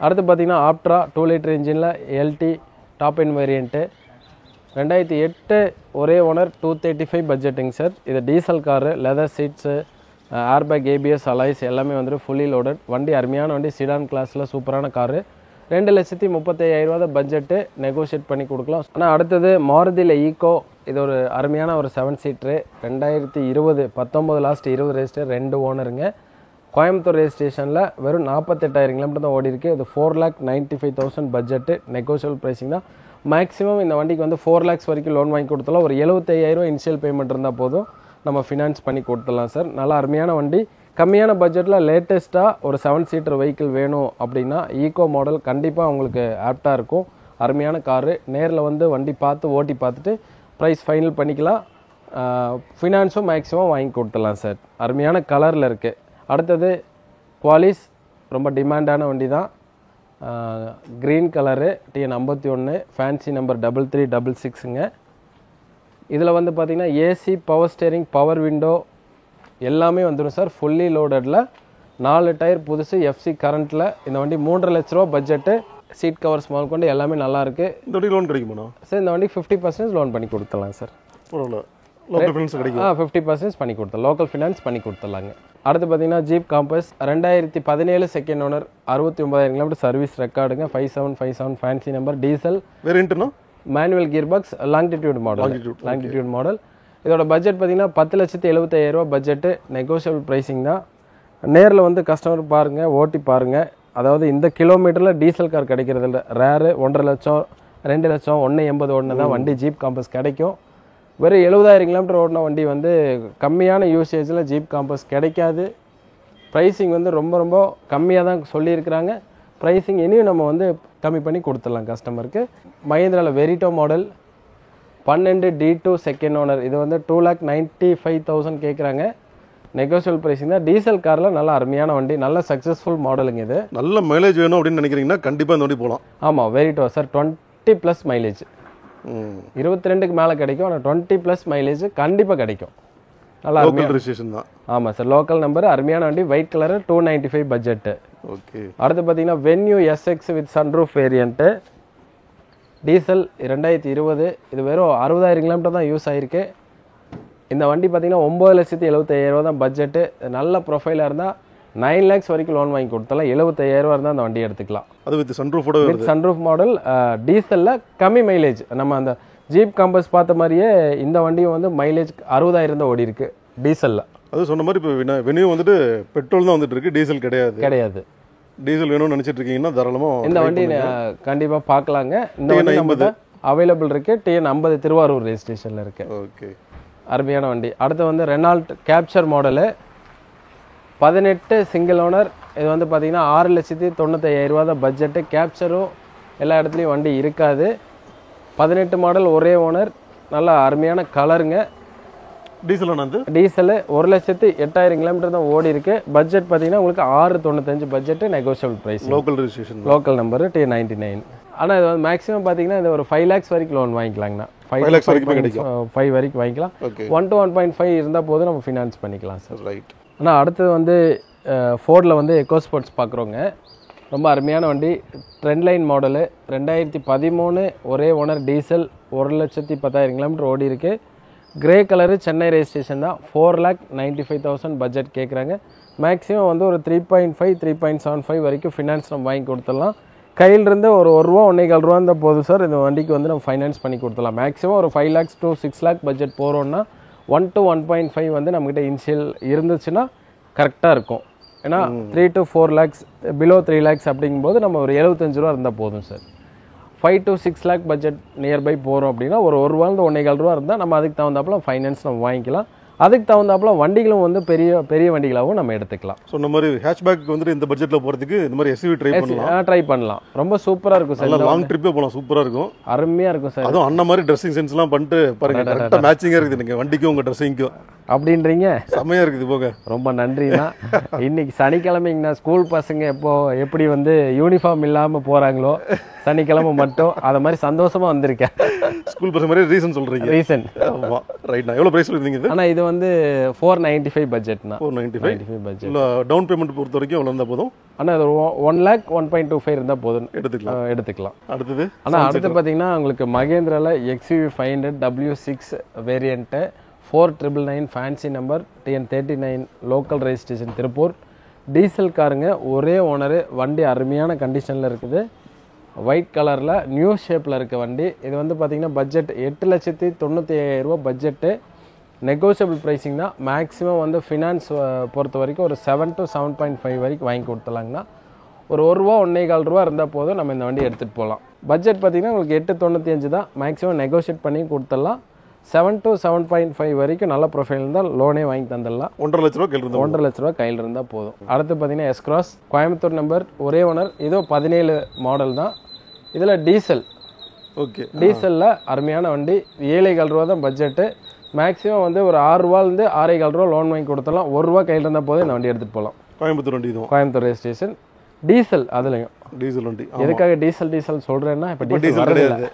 A: அடுத்து பார்த்திங்கன்னா ஆப்ட்ரா 2 லிட்டர் இன்ஜினில் LT டாப் எண்ட் வேரியண்ட்டு 2008 ஒரே ஓனர், 235 பட்ஜெட்டுங்க சார். இது diesel car, leather seats, airbag, ABS, alloys எல்லாமே வந்துட்டு ஃபுல்லி லோடட். வண்டி அருமையான வண்டி, சிடான் கிளாஸில் சூப்பரான காரு. 2,35,000 தான் பட்ஜெட்டு. நெகோஷியேட் பண்ணி கொடுக்கலாம். ஆனால் அடுத்தது மாருதியில் ஈக்கோ. இது ஒரு அருமையான ஒரு 7 சீட்ரு. 2020 19 last 20 register, 2 ஓனருங்க. கோயம்புத்தூர் ரெஜிஸ்ட்ரேஷனில் வெறும் 48,000 கிலோமீட்டர் தான் ஓடி இருக்குது. இது 4,95,000 பட்ஜெட்டு. நெகோஷியபிள் ப்ரைஸிங் தான். மேக்ஸிமம் இந்த வண்டிக்கு வந்து 4 லேக்ஸ் வரைக்கும் லோன் வாங்கி கொடுத்தலாம். ஒரு 75,000 இனிஷியல் பேமெண்ட் இருந்தால் போதும். நம்ம ஃபினான்ஸ் பண்ணி கொடுத்துடலாம் சார். நல்லா அருமையான வண்டி. கம்மியான பட்ஜெட்டில் லேட்டஸ்ட்டாக ஒரு 7 சீட்டர் வெஹிக்கிள் வேணும் அப்படின்னா ஈகோ மாடல் கண்டிப்பாக உங்களுக்கு ஆப்டாக இருக்கும். அருமையான காரு. நேரில் வந்து வண்டி பார்த்து ஓட்டி பார்த்துட்டு ப்ரைஸ் ஃபைனல் பண்ணிக்கலாம். ஃபினான்ஸும் மேக்ஸிமம் வாங்கி கொடுத்துடலாம் சார். அருமையான கலரில் இருக்குது. அடுத்தது குவாலிஸ், ரொம்ப டிமாண்டான வண்டி தான். Green colour, TN 51, fancy number 3366ங்க. இதில் வந்து பார்த்திங்கன்னா AC, power steering, power window எல்லாமே வந்துடும் சார். ஃபுல்லி லோடடில் 4 டயர் புதுசு, எஃப்சி கரண்ட்டில். இந்த வண்டி 3.5 லட்ச ரூபா பட்ஜெட்டு. சீட் கவர்ஸ் முதல் கொண்டு எல்லாமே நல்லாயிருக்கு.
B: இந்த வண்டி லோன் கிடைக்குமா
A: சார்? இந்த வண்டி 50% லோன் பண்ணி கொடுத்துடலாம் சார்.
B: பரவாயில்ல, லோக்கல் ஃபினான்ஸ் கிடைக்கும்.
A: 50% பண்ணி கொடுத்துடலாம், லோக்கல் ஃபினான்ஸ் பண்ணி கொடுத்துடலாங்க. அடுத்து பார்த்தீங்கன்னா Jeep Compass 2017 second owner, 69,000 kilometre service ரெக்கார்டுங்க. 5757 ஃபேன்சி நம்பர், டீசல்,
B: வேரியண்ட்னா
A: manual gear box, longitude model. இதோட பட்ஜெட் பார்த்தீங்கன்னா 10,75,000 ரூபா பட்ஜெட்டு. நெகோஷியபிள் ப்ரைஸிங் தான். நேரில் வந்து கஸ்டமர் பாருங்கள், ஓட்டி பாருங்கள். அதாவது இந்த கிலோமீட்டரில் டீசல் கார் கிடைக்கிறது இல்லை, ரேரு. 1.5 லட்சம், 2 லட்சம், 1.80 ஓடின தான் வண்டி ஜீப் காம்பஸ் கிடைக்கும். வெறும் 70,000 கிலோமீட்டர் ஓடின வண்டி வந்து கம்மியான யூசேஜில் ஜீப் காம்பஸ் கிடைக்காது. ப்ரைஸிங் வந்து ரொம்ப ரொம்ப கம்மியாக தான் சொல்லியிருக்கிறாங்க. ப்ரைஸிங் இனியும் நம்ம வந்து கம்மி பண்ணி கொடுத்துடலாம் கஸ்டமருக்கு. மஹிந்திராவில் Verito model 12 D2 second owner. இது வந்து 2,95,000 கேட்குறாங்க. நெகோஷியல் ப்ரைஸிங் தான். டீசல் காரில் நல்ல அருமையான வண்டி, நல்ல சக்ஸஸ்ஃபுல் மாடலுங்க. இது
B: நல்ல மைலேஜ் வேணும் அப்படின்னு நினைக்கிறீங்கன்னா கண்டிப்பாக இந்த வண்டி போகலாம்.
A: ஆமாம், வெரிட்டோ சார். 20+ மைலேஜ், 22க்கு மேலே கிடைக்கும். ஆனால் 20+ மைலேஜ் கண்டிப்பாக கிடைக்கும். நல்லா
B: லோக்கல் ரெஜிஸ்ட்ரேஷன் தான்.
A: ஆமாம் சார், லோக்கல் நம்பர். அருமையான வண்டி, ஒயிட் கலரு, 295 பட்ஜெட்டு.
B: ஓகே.
A: அடுத்து பார்த்தீங்கன்னா venue SX with sunroof variant, diesel, 2020. இது வெறும் 60,000 கிலோமீட்டர் தான் யூஸ் ஆகிருக்கு. இந்த வண்டி பார்த்தீங்கன்னா 9,75,000 ரூபா தான் பட்ஜெட்டு. நல்ல ப்ரொஃபைலாக இருந்தால் 9 lakhs வரைக்கும் லோன் வாங்கி கொடுத்தாலும் 75,000 ரூபா இருந்தால் அந்த வண்டி எடுத்துக்கலாம்.
B: அது வித் சன்ரூஃபோட,
A: வித் சன்ரூஃப் மாடல், டீசலில் கம்மி மைலேஜ். நம்ம அந்த ஜீப் காம்பஸ் பார்த்த மாதிரியே இந்த வண்டியும் வந்து மைலேஜ் 60,000 தான் ஓடி இருக்கு டீசலில்.
B: அது சொன்ன மாதிரி இப்போ வென்யூ வந்துட்டு பெட்ரோல் தான் வந்துட்டு இருக்கு, டீசல் கிடையாது. டீசல் வேணும்னு நினச்சிட்டு இருக்கீங்கன்னா தாராளமாக
A: இந்த வண்டி கண்டிப்பாக பார்க்கலாங்க. இந்த வண்டி நம்மகிட்ட அவைலபிள் இருக்கு. TN 50 திருவாரூர் ரெஜிஸ்ட்ரேஷனில் இருக்கு.
B: ஓகே,
A: அருமையான வண்டி. அடுத்து வந்து Renault Captur model 18 single owner. இது வந்து பார்த்தீங்கன்னா 6,95,000 ரூபா தான் பட்ஜெட்டு. கேப்சரும் எல்லா இடத்துலையும் வண்டி இருக்காது. 18 மாடல், ஒரே ஓனர், நல்லா அருமையான கலருங்க.
B: டீசல் வந்து
A: டீசலு 1,08,000 கிலோமீட்டர் தான் ஓடி இருக்கு. பட்ஜெட் பார்த்தீங்கன்னா உங்களுக்கு 6,95 budget. Negotiable price,
B: local registration,
A: local number, TN 99. ஆனால் இது வந்து மேக்ஸிமம் பார்த்தீங்கன்னா இது ஒரு 5 lakhs வரைக்கும் லோன் வாங்கிக்கலாங்கண்ணா.
B: 5 lakhs வரைக்கும் கிடைக்கும்.
A: 5 வரைக்கும் வாங்கிக்கலாம். 1 to 1.5 இருந்தால் போதும், நம்ம ஃபினான்ஸ் பண்ணிக்கலாம் சார்.
B: ரைட்.
A: ஆனால் அடுத்தது வந்து ஃபோர்டில் வந்து எக்கோ ஸ்போர்ட்ஸ் பார்க்குறோங்க. ரொம்ப அருமையான வண்டி, ட்ரெண்ட் லைன் மாடலு, 2013, ஒரே ஓனர், டீசல், 1,10,000 கிலோமீட்டர் ஓடி இருக்கு. கிரே கலரு, சென்னை ரெஜிஸ்ட்ரேஷன் தான். 4,95,000 பட்ஜெட் கேட்குறாங்க. மேக்ஸிமம் வந்து ஒரு 3.5, 3.75 வரைக்கும் ஃபினான்ஸ் நம்ம வாங்கி கொடுத்துடலாம். கையிலிருந்து ஒரு ரூபா 1.25 ரூபா இருந்தால் போதும் சார். இந்த வண்டிக்கு வந்து நம்ம ஃபைனான்ஸ் பண்ணி கொடுத்துடலாம். மேக்ஸிமம் ஒரு 5 lakhs to 6 lakh பட்ஜெட் போகிறோன்னா 1 to 1.5 வந்து நம்மகிட்ட இனிஷியல் இருந்துச்சுன்னா கரெக்டாக இருக்கும். ஏன்னா 3 to 4 lakhs, பிலோ 3 lakhs அப்படிங்கும்போது நம்ம ஒரு 75 ரூபா இருந்தால் போதும் sir. 5 to 6 lakh budget nearby போகிறோம் அப்படின்னா ஒரு ரூபாலேருந்து 1.25 ரூபா இருந்தால் நம்ம அதுக்கு தகுந்தாப்புல ஃபைனான்ஸ் நம்ம வாங்கிக்கலாம். அதுக்கு தகுந்தாப்புல வண்டிகளும் வந்து பெரிய பெரிய வண்டிகளாகவும் நம்ம எடுத்துக்கலாம்.
B: ஸோ இந்த மாதிரி ஹேட்ச்பேக் வந்துட்டு இந்த பட்ஜெட்டில் போகிறதுக்கு இந்த மாதிரி SUV ட்ரை பண்ணலாம்.
A: ரொம்ப சூப்பராக இருக்கும் சார்.
B: லாங் ட்ரிப்பே போகலாம், சூப்பராக இருக்கும்,
A: அருமையாக இருக்கும் சார்.
B: அதுவும் அண்ணன் மாதிரி ட்ரெஸ்ஸிங் சென்ஸ்லாம் பண்ணிட்டு பாருங்க, கரெக்டாக மேட்சிங்காக இருக்குது நீங்கள் வண்டிக்கும் உங்கள் ட்ரெஸ்ஸிங்க்கும்.
A: அப்படின்றீங்க,
B: செம்மையாக இருக்குது போக.
A: ரொம்ப நன்றிண்ணா. இன்னைக்கு சனிக்கிழமைங்கண்ணா, ஸ்கூல் பசங்க எப்படி வந்து யூனிஃபார்ம் இல்லாமல் போகிறாங்களோ சனிக்கிழமை மட்டும் அதை மாதிரி சந்தோஷமாக வந்திருக்கேன்.
B: ஸ்கூல் பசங்க மாதிரி ரீசன் சொல்கிறீங்க.
A: ரீசன்
B: ஆமாம், ரைட்ண்ணா. எவ்வளோ ப்ரைஸ் சொல்லியிருந்தீங்க இது?
A: ஆனால் இது வந்து 495 பட்ஜெட்னா.
B: 495
A: பட்ஜெட்.
B: இல்லை, டவுன் பேமெண்ட் பொறுத்த வரைக்கும் எவ்வளோ இருந்தால் போதும்?
A: ஆனால் அது 1 lakh 1.25 இருந்தால் போதும்,
B: எடுத்துக்கலாம். அடுத்தது
A: பார்த்தீங்கன்னா உங்களுக்கு மகேந்திராவில் XUV 500 W6 variant, 4,999 fancy number, TN 39 local registration Tiruppur. Diesel காருங்க, ஒரே ஓனரு, வண்டி அருமையான கண்டிஷனில் இருக்குது. ஒயிட் கலரில் நியூ ஷேப்பில் இருக்க வண்டி. இது வந்து பார்த்திங்கன்னா பட்ஜெட் 8,95,000 ரூபா பட்ஜெட்டு. நெகோஷியபிள் ப்ரைஸிங் தான். மேக்ஸிமம் வந்து ஃபினான்ஸ் பொறுத்த வரைக்கும் ஒரு 7 to 7.5 வரைக்கும் வாங்கி கொடுத்துலாங்கன்னா ஒரு ரூபா 1.25 ரூபா இருந்தால் போதும், நம்ம இந்த வண்டி எடுத்துகிட்டு போகலாம். பட்ஜெட் பார்த்திங்கன்னா உங்களுக்கு 8,95 தான். மேக்ஸிமம் நெகோஷியேட் பண்ணி கொடுத்துடலாம். 7 to 7.5 வரைக்கும் நல்ல ப்ரொஃபைல் இருந்தால் லோனே வாங்கி தந்துடலாம்.
B: 1.5 லட்ச ரூபா கேள்வி
A: 1.5 லட்ச ரூபா கையில் இருந்தால் போதும். அடுத்து பார்த்தீங்கன்னா எஸ்க்ராஸ் கோயம்புத்தூர் நம்பர், ஒரே ஓனர், இதோ 17 மாடல் தான். இதில் டீசல்,
B: ஓகே,
A: டீசலில் அருமையான வண்டி. 7,4 ரூபா தான் பட்ஜெட்டு. மேக்ஸிமம் வந்து ஒரு 6 ரூபாலேருந்து 6,4 ரூபா லோன் வாங்கி கொடுத்துடலாம். 1 ரூபா கையில் இருந்தால் போதும் இந்த வண்டி எடுத்துகிட்டு போகலாம்.
B: கோயம்புத்தூர் வண்டி இதுவும்,
A: கோயம்புத்தூர் ரெஜிஸ்ட்ரேஷன், டீசல். அதுலையும்
B: டீசல் வண்டி.
A: எதுக்காக டீசல் சொல்கிறேன்னா இப்போ டீசல் கிடையாது,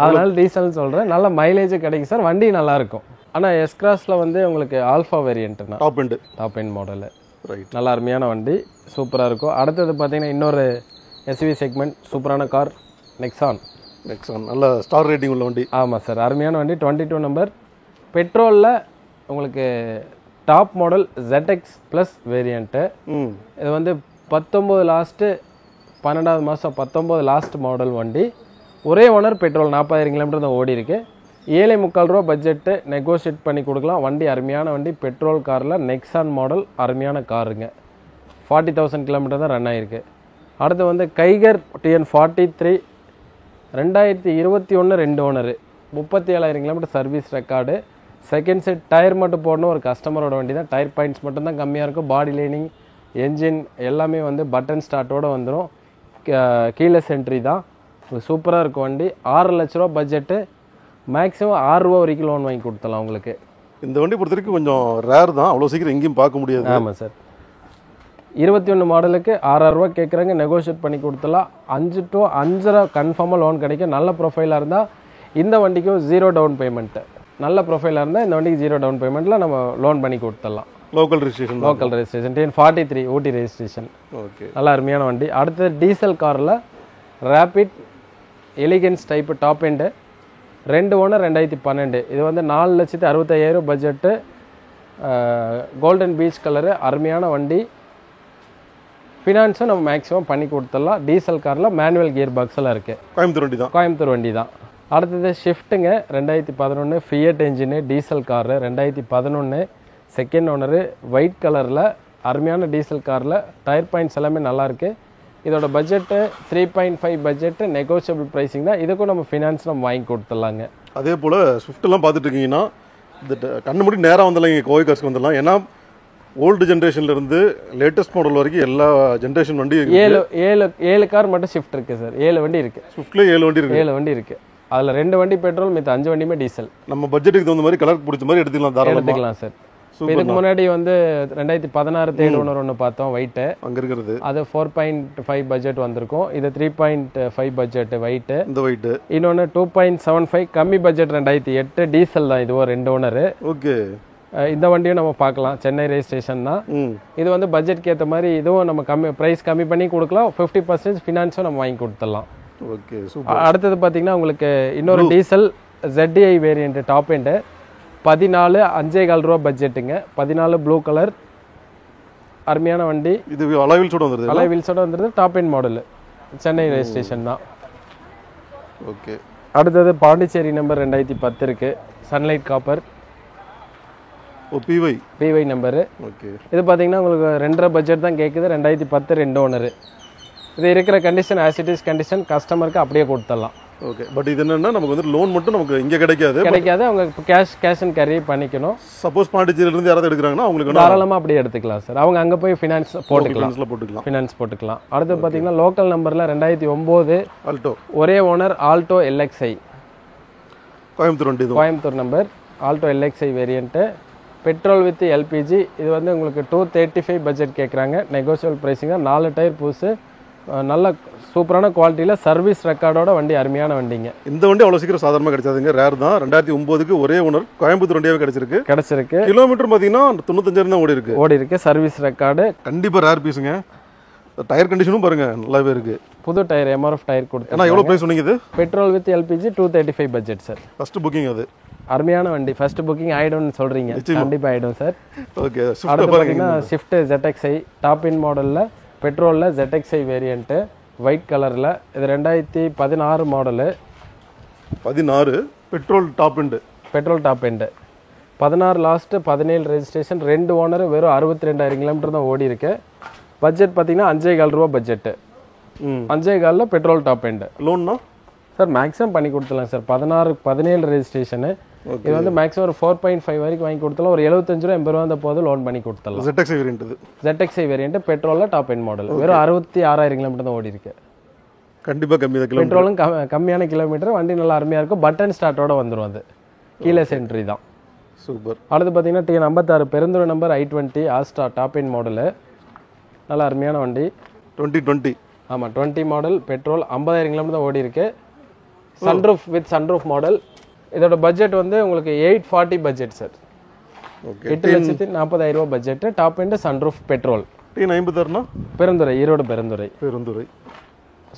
A: அதனால டீசல் சொல்கிறேன். நல்ல மைலேஜ் கிடைக்கும் சார், வண்டி நல்லாயிருக்கும். ஆனால் எஸ்க்ராஸில் வந்து உங்களுக்கு ஆல்ஃபா வேரியண்ட்னா டாப் எண்ட் மாடலு,
B: ரைட்,
A: நல்ல அருமையான வண்டி, சூப்பராக இருக்கும். அடுத்தது பார்த்தீங்கன்னா இன்னொரு எஸ்வி செக்மெண்ட், சூப்பரான கார், நெக்ஸான்.
B: நல்ல ஸ்டார் ரேட்டிங் உள்ள வண்டி.
A: ஆமாம் சார், அருமையான வண்டி. 22 நம்பர், பெட்ரோலில் உங்களுக்கு top model ZX plus variant. இது வந்து 19 லாஸ்ட்டு 12வது மாதம் 19 லாஸ்ட் மாடல் வண்டி. ஒரே ஓனர், பெட்ரோல் 40,000 கிலோமீட்டர் தான் ஓடி இருக்கு. 7,4 ரூபா பட்ஜெட்டு, நெகோஷியேட் பண்ணி கொடுக்கலாம். வண்டி அருமையான வண்டி, பெட்ரோல் காரில் நெக்ஸான் மாடல், அருமையான காருங்க. 40,000 கிலோமீட்டர் தான் ரன் ஆகிருக்கு. அடுத்து வந்து Kiger TN43 2021 2 owner, 37,000 kilometre service record. Second set tyre மட்டும் போடணும், ஒரு கஸ்டமரோட வண்டி தான். டயர் பாயிண்ட்ஸ் மட்டும்தான் கம்மியாக இருக்கும். பாடி லைனிங், என்ஜின் எல்லாமே வந்து பட்டன் ஸ்டார்ட்டோடு வந்துடும். கீழே சென்ட்ரி தான், சூப்பராக இருக்கும் வண்டி. 6 லட்ச ரூபா பட்ஜெட்டு, மேக்ஸிமம் 6 ரூபா வரைக்கும் லோன் வாங்கி கொடுத்தலாம் உங்களுக்கு.
B: இந்த வண்டி பொறுத்த வரைக்கும் கொஞ்சம் ரேர் தான், அவ்வளோ சீக்கிரம் எங்கேயும் பார்க்க முடியாது.
A: ஆமாம் சார், 21 மாடலுக்கு 6,000 ரூபா கேட்குறாங்க, நெகோஷியேட் பண்ணி கொடுத்துலாம். 5 to 5.5 கன்ஃபார்மாக லோன் கிடைக்கும். நல்ல ப்ரொஃபைலாக இருந்தால் இந்த வண்டிக்கும் 0 டவுன் பேமெண்ட்டு. நல்ல ப்ரொஃபைலாக இருந்தால் இந்த வண்டிக்கு 0 டவுன் பேமெண்ட்டில் நம்ம லோன் பண்ணி கொடுத்துடலாம்.
B: Local registration TN43 Ooty registration.
A: Okay, நல்ல அருமையான வண்டி. அடுத்தது டீசல் காரில் Rapid Elegance type top end, 2 owner, 2012. இது வந்து 4,65,000 பட்ஜெட்டு, கோல்டன் பீச் கலரு, அருமையான வண்டி. ஃபினான்ஸும் நம்ம மேக்ஸிமம் பண்ணி கொடுத்துடலாம். டீசல் காரில் மேனுவல் கியர் பாக்ஸெல்லாம் இருக்குது. கோயம்புத்தூர் வண்டி தான். அடுத்தது ஷிஃப்ட்டுங்க, 2011 Fiat engine, diesel car, 2011 second owner, white கலரில், அருமையான டீசல் காரில். டயர் பாயிண்ட்ஸ் எல்லாமே நல்லாயிருக்கு. இதோட பட்ஜெட்டு 3.5 பட்ஜெட்டு, நெகோஷியபிள் ப்ரைஸிங் தான். இதுக்கும் நம்ம ஃபினான்ஸ் நம்ம வாங்கி கொடுத்துடலாங்க.
B: அதே போல் ஸ்விஃப்ட்லாம் பார்த்துட்டு இருக்கீங்கன்னா இந்த கண்ணு முடி நேராக வந்துடலாம், இங்கே கோவை கார்ஸ்க்கு வந்துடலாம். ஏன்னா ஓல்டு ஜென்ரேஷன்லேருந்து லேட்டஸ்ட் மாடல் வரைக்கும் எல்லா ஜென்ரேஷன் வண்டி
A: 7 கார் மட்டும் ஷிஃப்ட் இருக்குது சார். 7 வண்டி இருக்குது
B: ஸ்விஃப்ட்லேயே, 7
A: வண்டி இருக்குது. அதில் 2 வண்டி பெட்ரோல், மித்த 5 வண்டியுமே டீசல்.
B: நம்ம பட்ஜெட்டுக்கு தகுந்த மாதிரி கலர் பிடிச்ச மாதிரி எடுத்துக்கலாம்
A: சார். இதுக்கு முன்னாடி வந்து 2016 தேர்ட் ஓனர் ஒன்று பார்த்தோம், ஒயிட்டு,
B: அங்கே இருக்கிறது.
A: அது 4.5 பட்ஜெட் வந்திருக்கும். இது 3.5 பட்ஜெட் ஒயிட்டு.
B: இந்த ஒயிட்டு
A: இன்னொன்று 2.75 கம்மி பட்ஜெட் 2008 டீசல் தான். இதுவோ 2 ஓனரு.
B: ஓகே,
A: இந்த வண்டியும் நம்ம பார்க்கலாம், சென்னை ரெஜிஸ்ட்ரேஷன் தான். இது வந்து பட்ஜெட்க்கு ஏற்ற மாதிரி இதுவும் நம்ம ப்ரைஸ் கம்மி பண்ணி கொடுக்கலாம். 50% ஃபினான்ஸும் நம்ம வாங்கி கொடுத்துடலாம்.
B: ஓகே,
A: அடுத்தது பார்த்தீங்கன்னா உங்களுக்கு இன்னொரு diesel ZDI variant top end, 14,5,4 ரூபா பட்ஜெட்டுங்க. 14 ப்ளூ கலர், அருமையான வண்டி.
B: இது அலாய்வீல்ஸோட வந்துருது. Top end model,
A: Chennai registration தான்.
B: ஓகே,
A: அடுத்தது பாண்டிச்சேரி நம்பர் 2010 இருக்கு, sunlight copper, PY number.
B: Okay,
A: இது பார்த்தீங்கன்னா உங்களுக்கு 2.5 பட்ஜெட் தான் கேட்குது. 2010 2 ஓனரு. இது இருக்கிற condition as it is condition, கஸ்டமருக்கு அப்படியே கொடுத்துடலாம்.
B: ஓகே, பட் இது என்னன்னா நமக்கு வந்து லோன் மட்டும் நமக்கு இங்கே கிடைக்காது.
A: அவங்க கேஷ் அண்ட் கேரி பண்ணிக்கணும்.
B: சப்போஸ் பாண்டிச்சேரியிலேருந்து யாராவது எடுக்கிறாங்கன்னா அவங்களுக்கு
A: தாராளமாக அப்படியே எடுத்துக்கலாம் சார். அவங்க அங்கே போய் ஃபினான்ஸ் போட்டுக்கலாம். அடுத்து பார்த்தீங்கன்னா லோக்கல் நம்பரில் 2009
B: ஆல்டோ,
A: ஒரே owner, Alto LXI,
B: Coimbatore
A: number, Alto LXI variant, petrol with LPG. இது வந்து உங்களுக்கு 235 பட்ஜெட் கேட்குறாங்க, நெகோசியபிள் ப்ரைஸிங் தான். 4 டயர் புதுசு, நல்ல சூப்பரான குவாலிட்டியில், சர்வீஸ் ரெக்கார்டோட வண்டி, அருமையான வண்டிங்க.
B: இந்த வண்டி அவ்வளோ சீக்கிரம் சாதாரணமாக கிடைச்சாதுங்க, ரேர் தான். 2009க்கு ஒரே ஓனர், கோயம்புத்தூர் வண்டியாவே கிடைச்சிருக்கு. கிலோமீட்டர் பார்த்தீங்கன்னா 95,000 தான் ஓடி இருக்கு. சர்வீஸ் ரெக்கார்டு, கண்டிப்பாக ரேர் பீஸுங்க. டயர் கண்டிஷனும் பாருங்க நல்லாவே இருக்கு. புது டயர், MRF டயர் கொடுத்து. ஏன்னா எவ்வளோ ப்ரைஸ் சொன்னீங்க? Petrol with LPG 235 budget sir. First booking அது. அருமையான வண்டி. ஃபர்ஸ்ட் புக்கிங் ஆயிடும்னு சொல்றீங்க, கண்டிப்பாக ஆயிடும் சார். ஓகே, அடுத்து பார்த்தீங்கன்னா ஸ்விஃப்ட் ZXi டாப் இன் மாடலில், பெட்ரோலில் ZXi வேரியண்ட்டு, ஒயிட் கலரில். இது 2016 model, 16 petrol top end. 16 last, 17 registration, 2 owner, வெறும் 62,000 கிலோமீட்டர் தான் ஓடி இருக்கு. பட்ஜெட் பார்த்தீங்கன்னா 5,4 ரூபா பட்ஜெட்டு. 5,4 petrol top end. லோன்னா சார் மேக்ஸிமம் பண்ணி கொடுத்துலாம் சார். 17 ரெஜிஸ்ட்ரேஷனு,
A: இது வந்து மேக்ஸிமம் ஒரு 4.5 வரைக்கும் வாங்கி கொடுத்தாலும் ஒரு 75 ரூபா 80 ரூபா அந்த போது லோன் பண்ணி கொடுத்துடலாம்.
B: ZXi வேரியன்ட் இது.
A: ZXi வேரியன்ட் பெட்ரோலில் டாப் எண்ட் மாடல். வெறும் 66,000 கிலோமீட்டர் தான் ஓடி இருக்கு.
B: கண்டிப்பாக கம்மி தான் கிலோமீட்டர்.
A: பெட்ரோலும் கம்மியான கிலோமீட்டர், வண்டி நல்லா அருமையாக இருக்கும். பட்டன் ஸ்டார்ட்டோட வந்துடும். அது கீழே சென்ட்ரி தான்.
B: சூப்பர். அடுத்து
A: பார்த்தீங்கன்னா TN 56 Perundurai number i20 Asta top end model. நல்லா அருமையான வண்டி.
B: 2020.
A: ஆமாம் 20 மாடல் பெட்ரோல் 50,000 கிலோமீட்டர் தான் ஓடி இருக்கு. Sunroof with sunroof model. இதோட பட்ஜெட் வந்து உங்களுக்கு 840 பட்ஜெட் சார். 8,40,000 ரூபா budget. Top end sunroof petrol.
B: TN 56
A: Perundurai, Erode Perundurai.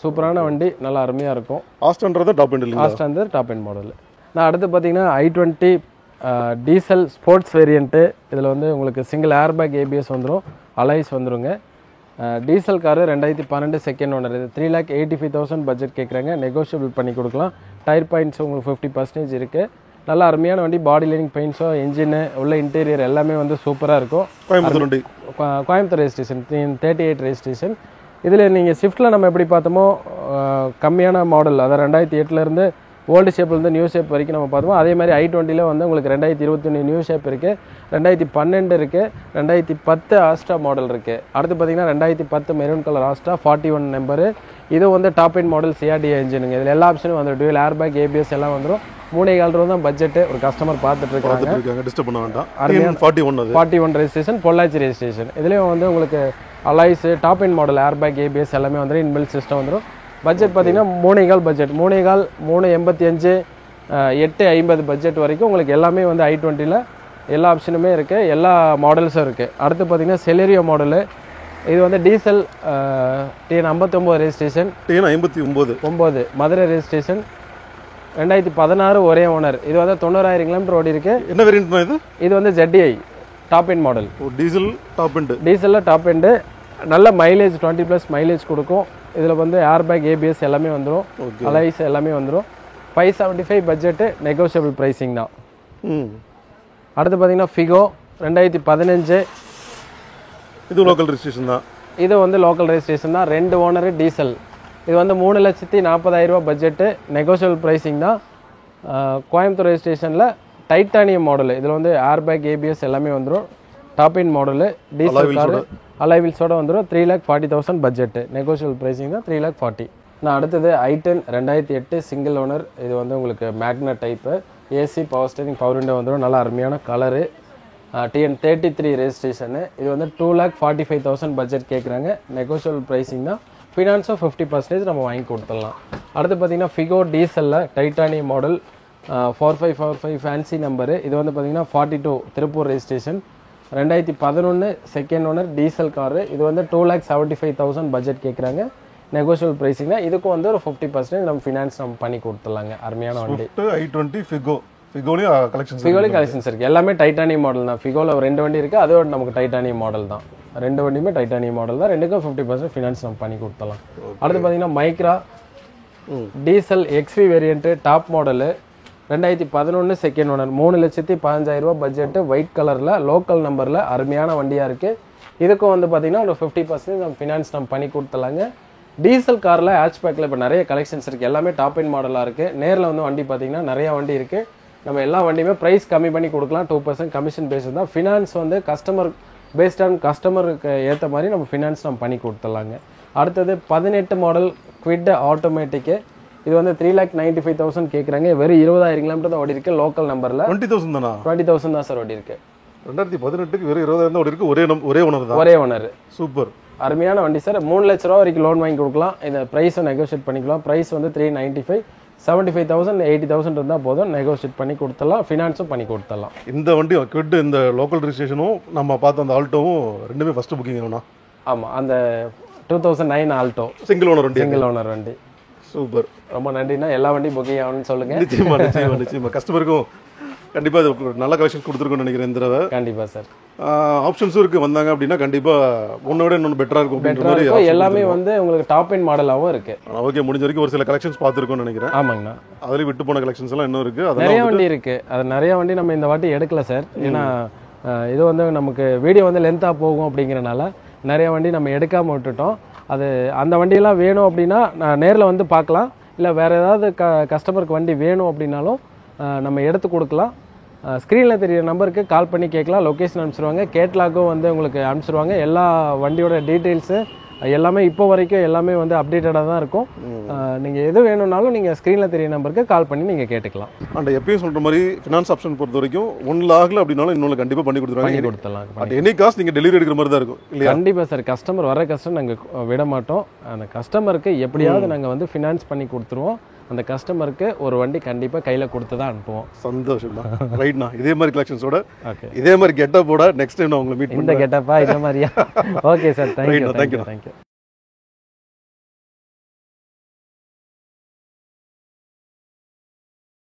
B: சூப்பரான
A: வண்டி, நல்லா அருமையாக இருக்கும்.
B: ஆஸ்டான்றது டாப் எண்ட் இல்லையா?
A: ஆஸ்டான்றது டாப் எண்ட் மாடல். நான் அடுத்து பார்த்தீங்கன்னா i20 டீசல் ஸ்போர்ட்ஸ் வேரியண்ட்டு. இதில் வந்து உங்களுக்கு சிங்கிள் ஏர்பேக் ABS வந்துடும், அலைஸ் வந்துருங்க. Diesel car 2012 second owner. இது 3,85,000 பட்ஜெட் கேட்குறாங்க. நெகோஷியபிள் பண்ணி கொடுக்கலாம். டயர் பாயிண்ட்ஸ் உங்களுக்கு 50% இருக்குது. நல்லா அருமையான வண்டி. பாடி லைனிங் பெயிண்ட்ஸோ இன்ஜினு உள்ள இன்டீரியர் எல்லாமே வந்து சூப்பராக இருக்கும். Coimbatore registration 38 registration. இதில் நீங்கள் ஸ்விஃப்ட்டில் நம்ம எப்படி பார்த்தோமோ கம்மியான மாடல், அதாவது 2008 ஓல்டு ஷேப்லேருந்து நியூ ஷேப் வரைக்கும் நம்ம பார்த்தோமோ அதே மாதிரி i20 வந்து உங்களுக்கு 2021 நியூ ஷேப் இருக்குது, 2012 இருக்குது, 2010 ஆஸ்ட்ரா மாடல் இருக்குது. அடுத்து பார்த்தீங்கன்னா 2010 மெரூன் கலர் ஆஸ்ட்ரா 41 நம்பரு. இது வந்து டாப் எண்ட் மாடல் CRDA இன்ஜினுங்க. இதில் எல்லா ஆப்ஷனும் வந்துடும். டுவெல் ஏர்பேக் ABS எல்லாம் வந்துடும். 3,4 ரூபா தான் பட்ஜெட்டு. ஒரு கஸ்டமர் பார்த்துட்டு இருக்காங்க.
B: டிஸ்டர்ப் பண்ண வேண்டாம். 41
A: ரெஜிஸ்ட்ரேஷன், பொள்ளாச்சி ரெஜிஸ்ட்ரேஷன். இதுலேயும் வந்து உங்களுக்கு alloys top end model airbag ABS எல்லாமே வந்துடும். இன்பில்ட் சிஸ்டம் வந்துடும். பட்ஜெட் பார்த்தீங்கன்னா 3,4 பட்ஜெட், 3,4, 3,85, 8,50 பட்ஜெட் வரைக்கும் உங்களுக்கு எல்லாமே வந்து i20 எல்லா ஆப்ஷனுமே இருக்குது, எல்லா மாடல்ஸும் இருக்குது. அடுத்து பார்த்தீங்கன்னா செலேரியோ மாடலு. இது வந்து diesel TN 59 registration.
B: TN 59
A: Madurai registration. 2016 ஒரே ஓனர். இது வந்து 90,000 கிலோமீட்டர் ஓடி இருக்கு.
B: என்ன வேரியன்ட் இது?
A: இது வந்து ZDI top end model.
B: Diesel top end.
A: டீசலில் டாப் எண்டு. நல்ல மைலேஜ் 20+ மைலேஜ் கொடுக்கும். இதில் வந்து ஏர்பேக் ABS எல்லாமே வந்துடும், அலைஸ் எல்லாமே வந்துடும். 575 பட்ஜெட்டு, நெகோஷியபிள் ப்ரைஸிங் தான். அடுத்து பார்த்தீங்கன்னா ஃபிகோ 2015.
B: இது லோக்கல் ரெஜிஸ்ட்ரேஷன் தான்.
A: இது வந்து லோக்கல் ரெஜிஸ்ட்ரேஷன் தான். 2 ஓனரு டீசல். இது வந்து 3,40,000 ரூபா பட்ஜெட்டு, நெகோஷியபிள் ப்ரைஸிங் தான். கோயம்புத்தூர் ரெஜிஸ்ட்ரேஷனில் டைட்டானியம் மாடலு. இதில் வந்து ஏர்பேக் ABS எல்லாமே வந்துடும். Top end model, diesel car, அலைவில்ஸோட வந்துடும். 3,40,000 பட்ஜெட்டு, நெகோஷியபிள் ப்ரைஸிங் தான். 3,40,000. நான் அடுத்தது i10 2008 சிங்கிள் ஓனர். இது வந்து உங்களுக்கு magnet type, AC power steering, power window வந்துடும். நல்லா அருமையான கலரு. TN 33 registration. இது வந்து 2,45,000 பட்ஜெட் கேட்குறாங்க. நெகோஷியபிள் ப்ரைஸிங் தான். ஃபினான்ஸும் 50% நம்ம வாங்கி கொடுத்துடலாம். அடுத்து பார்த்தீங்கன்னா ஃபிகோ டீசலில் டைட்டானியம் மாடல் 4545 ஃபேன்சி நம்பரு. இது வந்து பார்த்தீங்கன்னா 42 Tiruppur registration. 2011 second owner diesel car. இது வந்து 2,75,000 பட்ஜெட் கேட்குறாங்க. நெகோஷியபிள் ப்ரைஸிங் தான். இதுக்கும் வந்து ஒரு 50% நம்ம ஃபினான்ஸ் நம்ம பண்ணி கொடுத்துடலாங்க. அருமையான வண்டி.
B: i20 ஃபிகோலையும்
A: கலெக்ஷன்ஸ் இருக்குது. எல்லாமே டைட்டானியம் மாடல் தான். ஃபிகோவில் 2 வண்டி இருக்குது, அதோட நமக்கு டைட்டானியம் மாடல் தான். 2 வண்டியுமே டைட்டானியம் மாடல் தான். 2க்கும் 50% ஃபினான்ஸ் நம்ம பண்ணி கொடுத்துடலாம். அடுத்து பார்த்தீங்கன்னா Micra diesel XV variant top model. 2011 second owner. 3,15,000 ரூபா பட்ஜெட்டு, ஒயிட் கலரில் லோக்கல் நம்பரில் அருமையான வண்டியாக இருக்குது. இதுக்கும் வந்து பார்த்தீங்கன்னா ஒரு 50% நம்ம ஃபினான்ஸ் நம்ம பண்ணி கொடுத்துலாங்க. டீசல் காரில் ஹேட்ச்பேக்கில் இப்போ நிறைய கலெக்ஷன்ஸ் இருக்குது. எல்லாமே டாப் எண்ட் மாடலாக இருக்குது. நேரில் வந்து வண்டி பார்த்தீங்கன்னா நிறையா வண்டி இருக்குது. நம்ம எல்லா வண்டியுமே ப்ரைஸ் கம்மி பண்ணி கொடுக்கலாம். 2% கமிஷன் பேஸ் தான். ஃபினான்ஸ் வந்து கஸ்டமர் பேஸ்ட் ஆன் கஸ்டமருக்கு ஏற்ற மாதிரி நம்ம ஃபினான்ஸ் நம்ம பண்ணி கொடுத்துலாங்க. அடுத்தது 18 மாடல் குவிட் ஆட்டோமேட்டிக்கு. இது வந்து 3,95,000 கேட்குறாங்க. வெறும் 20,000 கிலோமீட்டர் தான் ஓடி இருக்கு. லோக்கல் நம்பரில்
B: 20,000 தானா?
A: 20,000 தான் சார் ஓடி இருக்கு.
B: 2018 வெறும் 20,000 தான் ஓடி இருக்கு. ஒரே ஓனர் தான்.
A: ஒரே ஓனர்.
B: சூப்பர்.
A: அருமையான வண்டி சார். 3 லட்ச ரூபா வரைக்கும் லோன் வாங்கி கொடுக்கலாம். இந்த ப்ரைஸை நெகோஷியேட் பண்ணிக்கலாம். ப்ரைஸ் வந்து 395, 75,000, 80,000 இருந்தால் போதும். நெகோஷியேட் பண்ணி கொடுத்துடலாம். ஃபினான்ஸும் பண்ணி கொடுத்துடலாம்.
B: இந்த வண்டி குவிட், இந்த லோக்கல் ரெஜிஸ்ட்ரேஷனும் நம்ம பார்த்த அந்த ஆல்டோவும் ரெண்டுமே ஃபர்ஸ்ட் புக்கிங் ஆகும்னா?
A: ஆமாம், அந்த 2009 ஆல்டோ
B: சிங்கிள் ஓனர் வண்டி.
A: சூப்பர். ரொம்ப நன்றிண்ணா. எல்லா வண்டியும் புக்கிங் ஆகணும்னு சொல்லுங்கள்.
B: நிச்சயமா கஸ்டமருக்கும் கண்டிப்பாக நல்ல கலெக்ஷன் கொடுத்துருக்கோன்னு நினைக்கிறேன் இந்த தடவை.
A: கண்டிப்பாக சார்.
B: ஆப்ஷன்ஸும் இருக்குது. வந்தாங்க அப்படின்னா கண்டிப்பாக ஒன்றை விட இன்னொன்று பெட்டராக இருக்கும்.
A: எல்லாமே வந்து உங்களுக்கு டாப் எண்ட் மாடலாகவும் இருக்குது.
B: ஓகே, முடிஞ்ச வரைக்கும் ஒரு சில கலெக்ஷன்ஸ் பார்த்துருக்கோன்னு நினைக்கிறேன்.
A: ஆமாங்கண்ணா.
B: அதுலேயும் விட்டு போன கலெக்ஷன்ஸ் எல்லாம் இன்னும் இருக்குது.
A: நிறைய வண்டி இருக்குது. அது நிறைய வண்டி நம்ம இந்த வாட்டி எடுக்கல சார். ஏன்னா இது வந்து நமக்கு வீடியோ வந்து லென்த்தாக போகும் அப்படிங்கிறனால நிறைய வண்டி நம்ம எடுக்காமல் விட்டுட்டோம். அது அந்த வண்டியெல்லாம் வேணும் அப்படின்னா நான் நேரில் வந்து பார்க்கலாம். இல்லை வேறு ஏதாவது கஸ்டமருக்கு வண்டி வேணும் அப்படின்னாலும் நம்ம எடுத்து கொடுக்கலாம். ஸ்க்ரீனில் தெரியிற நம்பருக்கு கால் பண்ணி கேட்கலாம். லொக்கேஷன் அனுப்பிச்சிருவாங்க. கேட்லாக்கும் வந்து உங்களுக்கு அனுப்பிச்சிருவாங்க. எல்லா வண்டியோட டீட்டெயில்ஸு எல்லாமே இப்போ வரைக்கும் எல்லாமே வந்து அப்டேட்டடாக தான் இருக்கும். நீங்கள் எது வேணும்னாலும் நீங்கள் ஸ்க்ரீனில் தெரிய நம்பருக்கு கால் பண்ணி நீங்கள் கேட்டுக்கலாம்.
B: அண்ட் எப்பயும் சொல்கிற மாதிரி ஃபினான்ஸ் ஆப்ஷன் பொறுத்த வரைக்கும் ஒன்றில் ஆகல அப்படின்னாலும் இன்னொன்று கண்டிப்பாக பண்ணி கொடுத்துருவாங்க. அட் எனி காஸ்ட் நீங்கள் டெலிவரி எடுக்கிற மாதிரி தான் இருக்கும் இல்லையா?
A: கண்டிப்பாக சார். கஸ்டமர் வர கஸ்டமர் நாங்கள் விட மாட்டோம். அந்த கஸ்டமருக்கு எப்படியாவது நாங்கள் வந்து ஃபினான்ஸ் பண்ணி கொடுத்துருவோம். அந்த கஸ்டமருக்கு ஒரு வண்டி கண்டிப்பாக கையில் கொடுத்து தான் அனுப்புவோம்.
B: சந்தோஷம் தான். ரைட்ண்ணா, இதே மாதிரி கலெக்ஷன்ஸோட இதே மாதிரி கெட்டப்போட நெக்ஸ்ட் டைம் நான் உங்களை மீட்
A: இந்த கெட்டப்பா இதே மாதிரியா? Okay sir, thank you.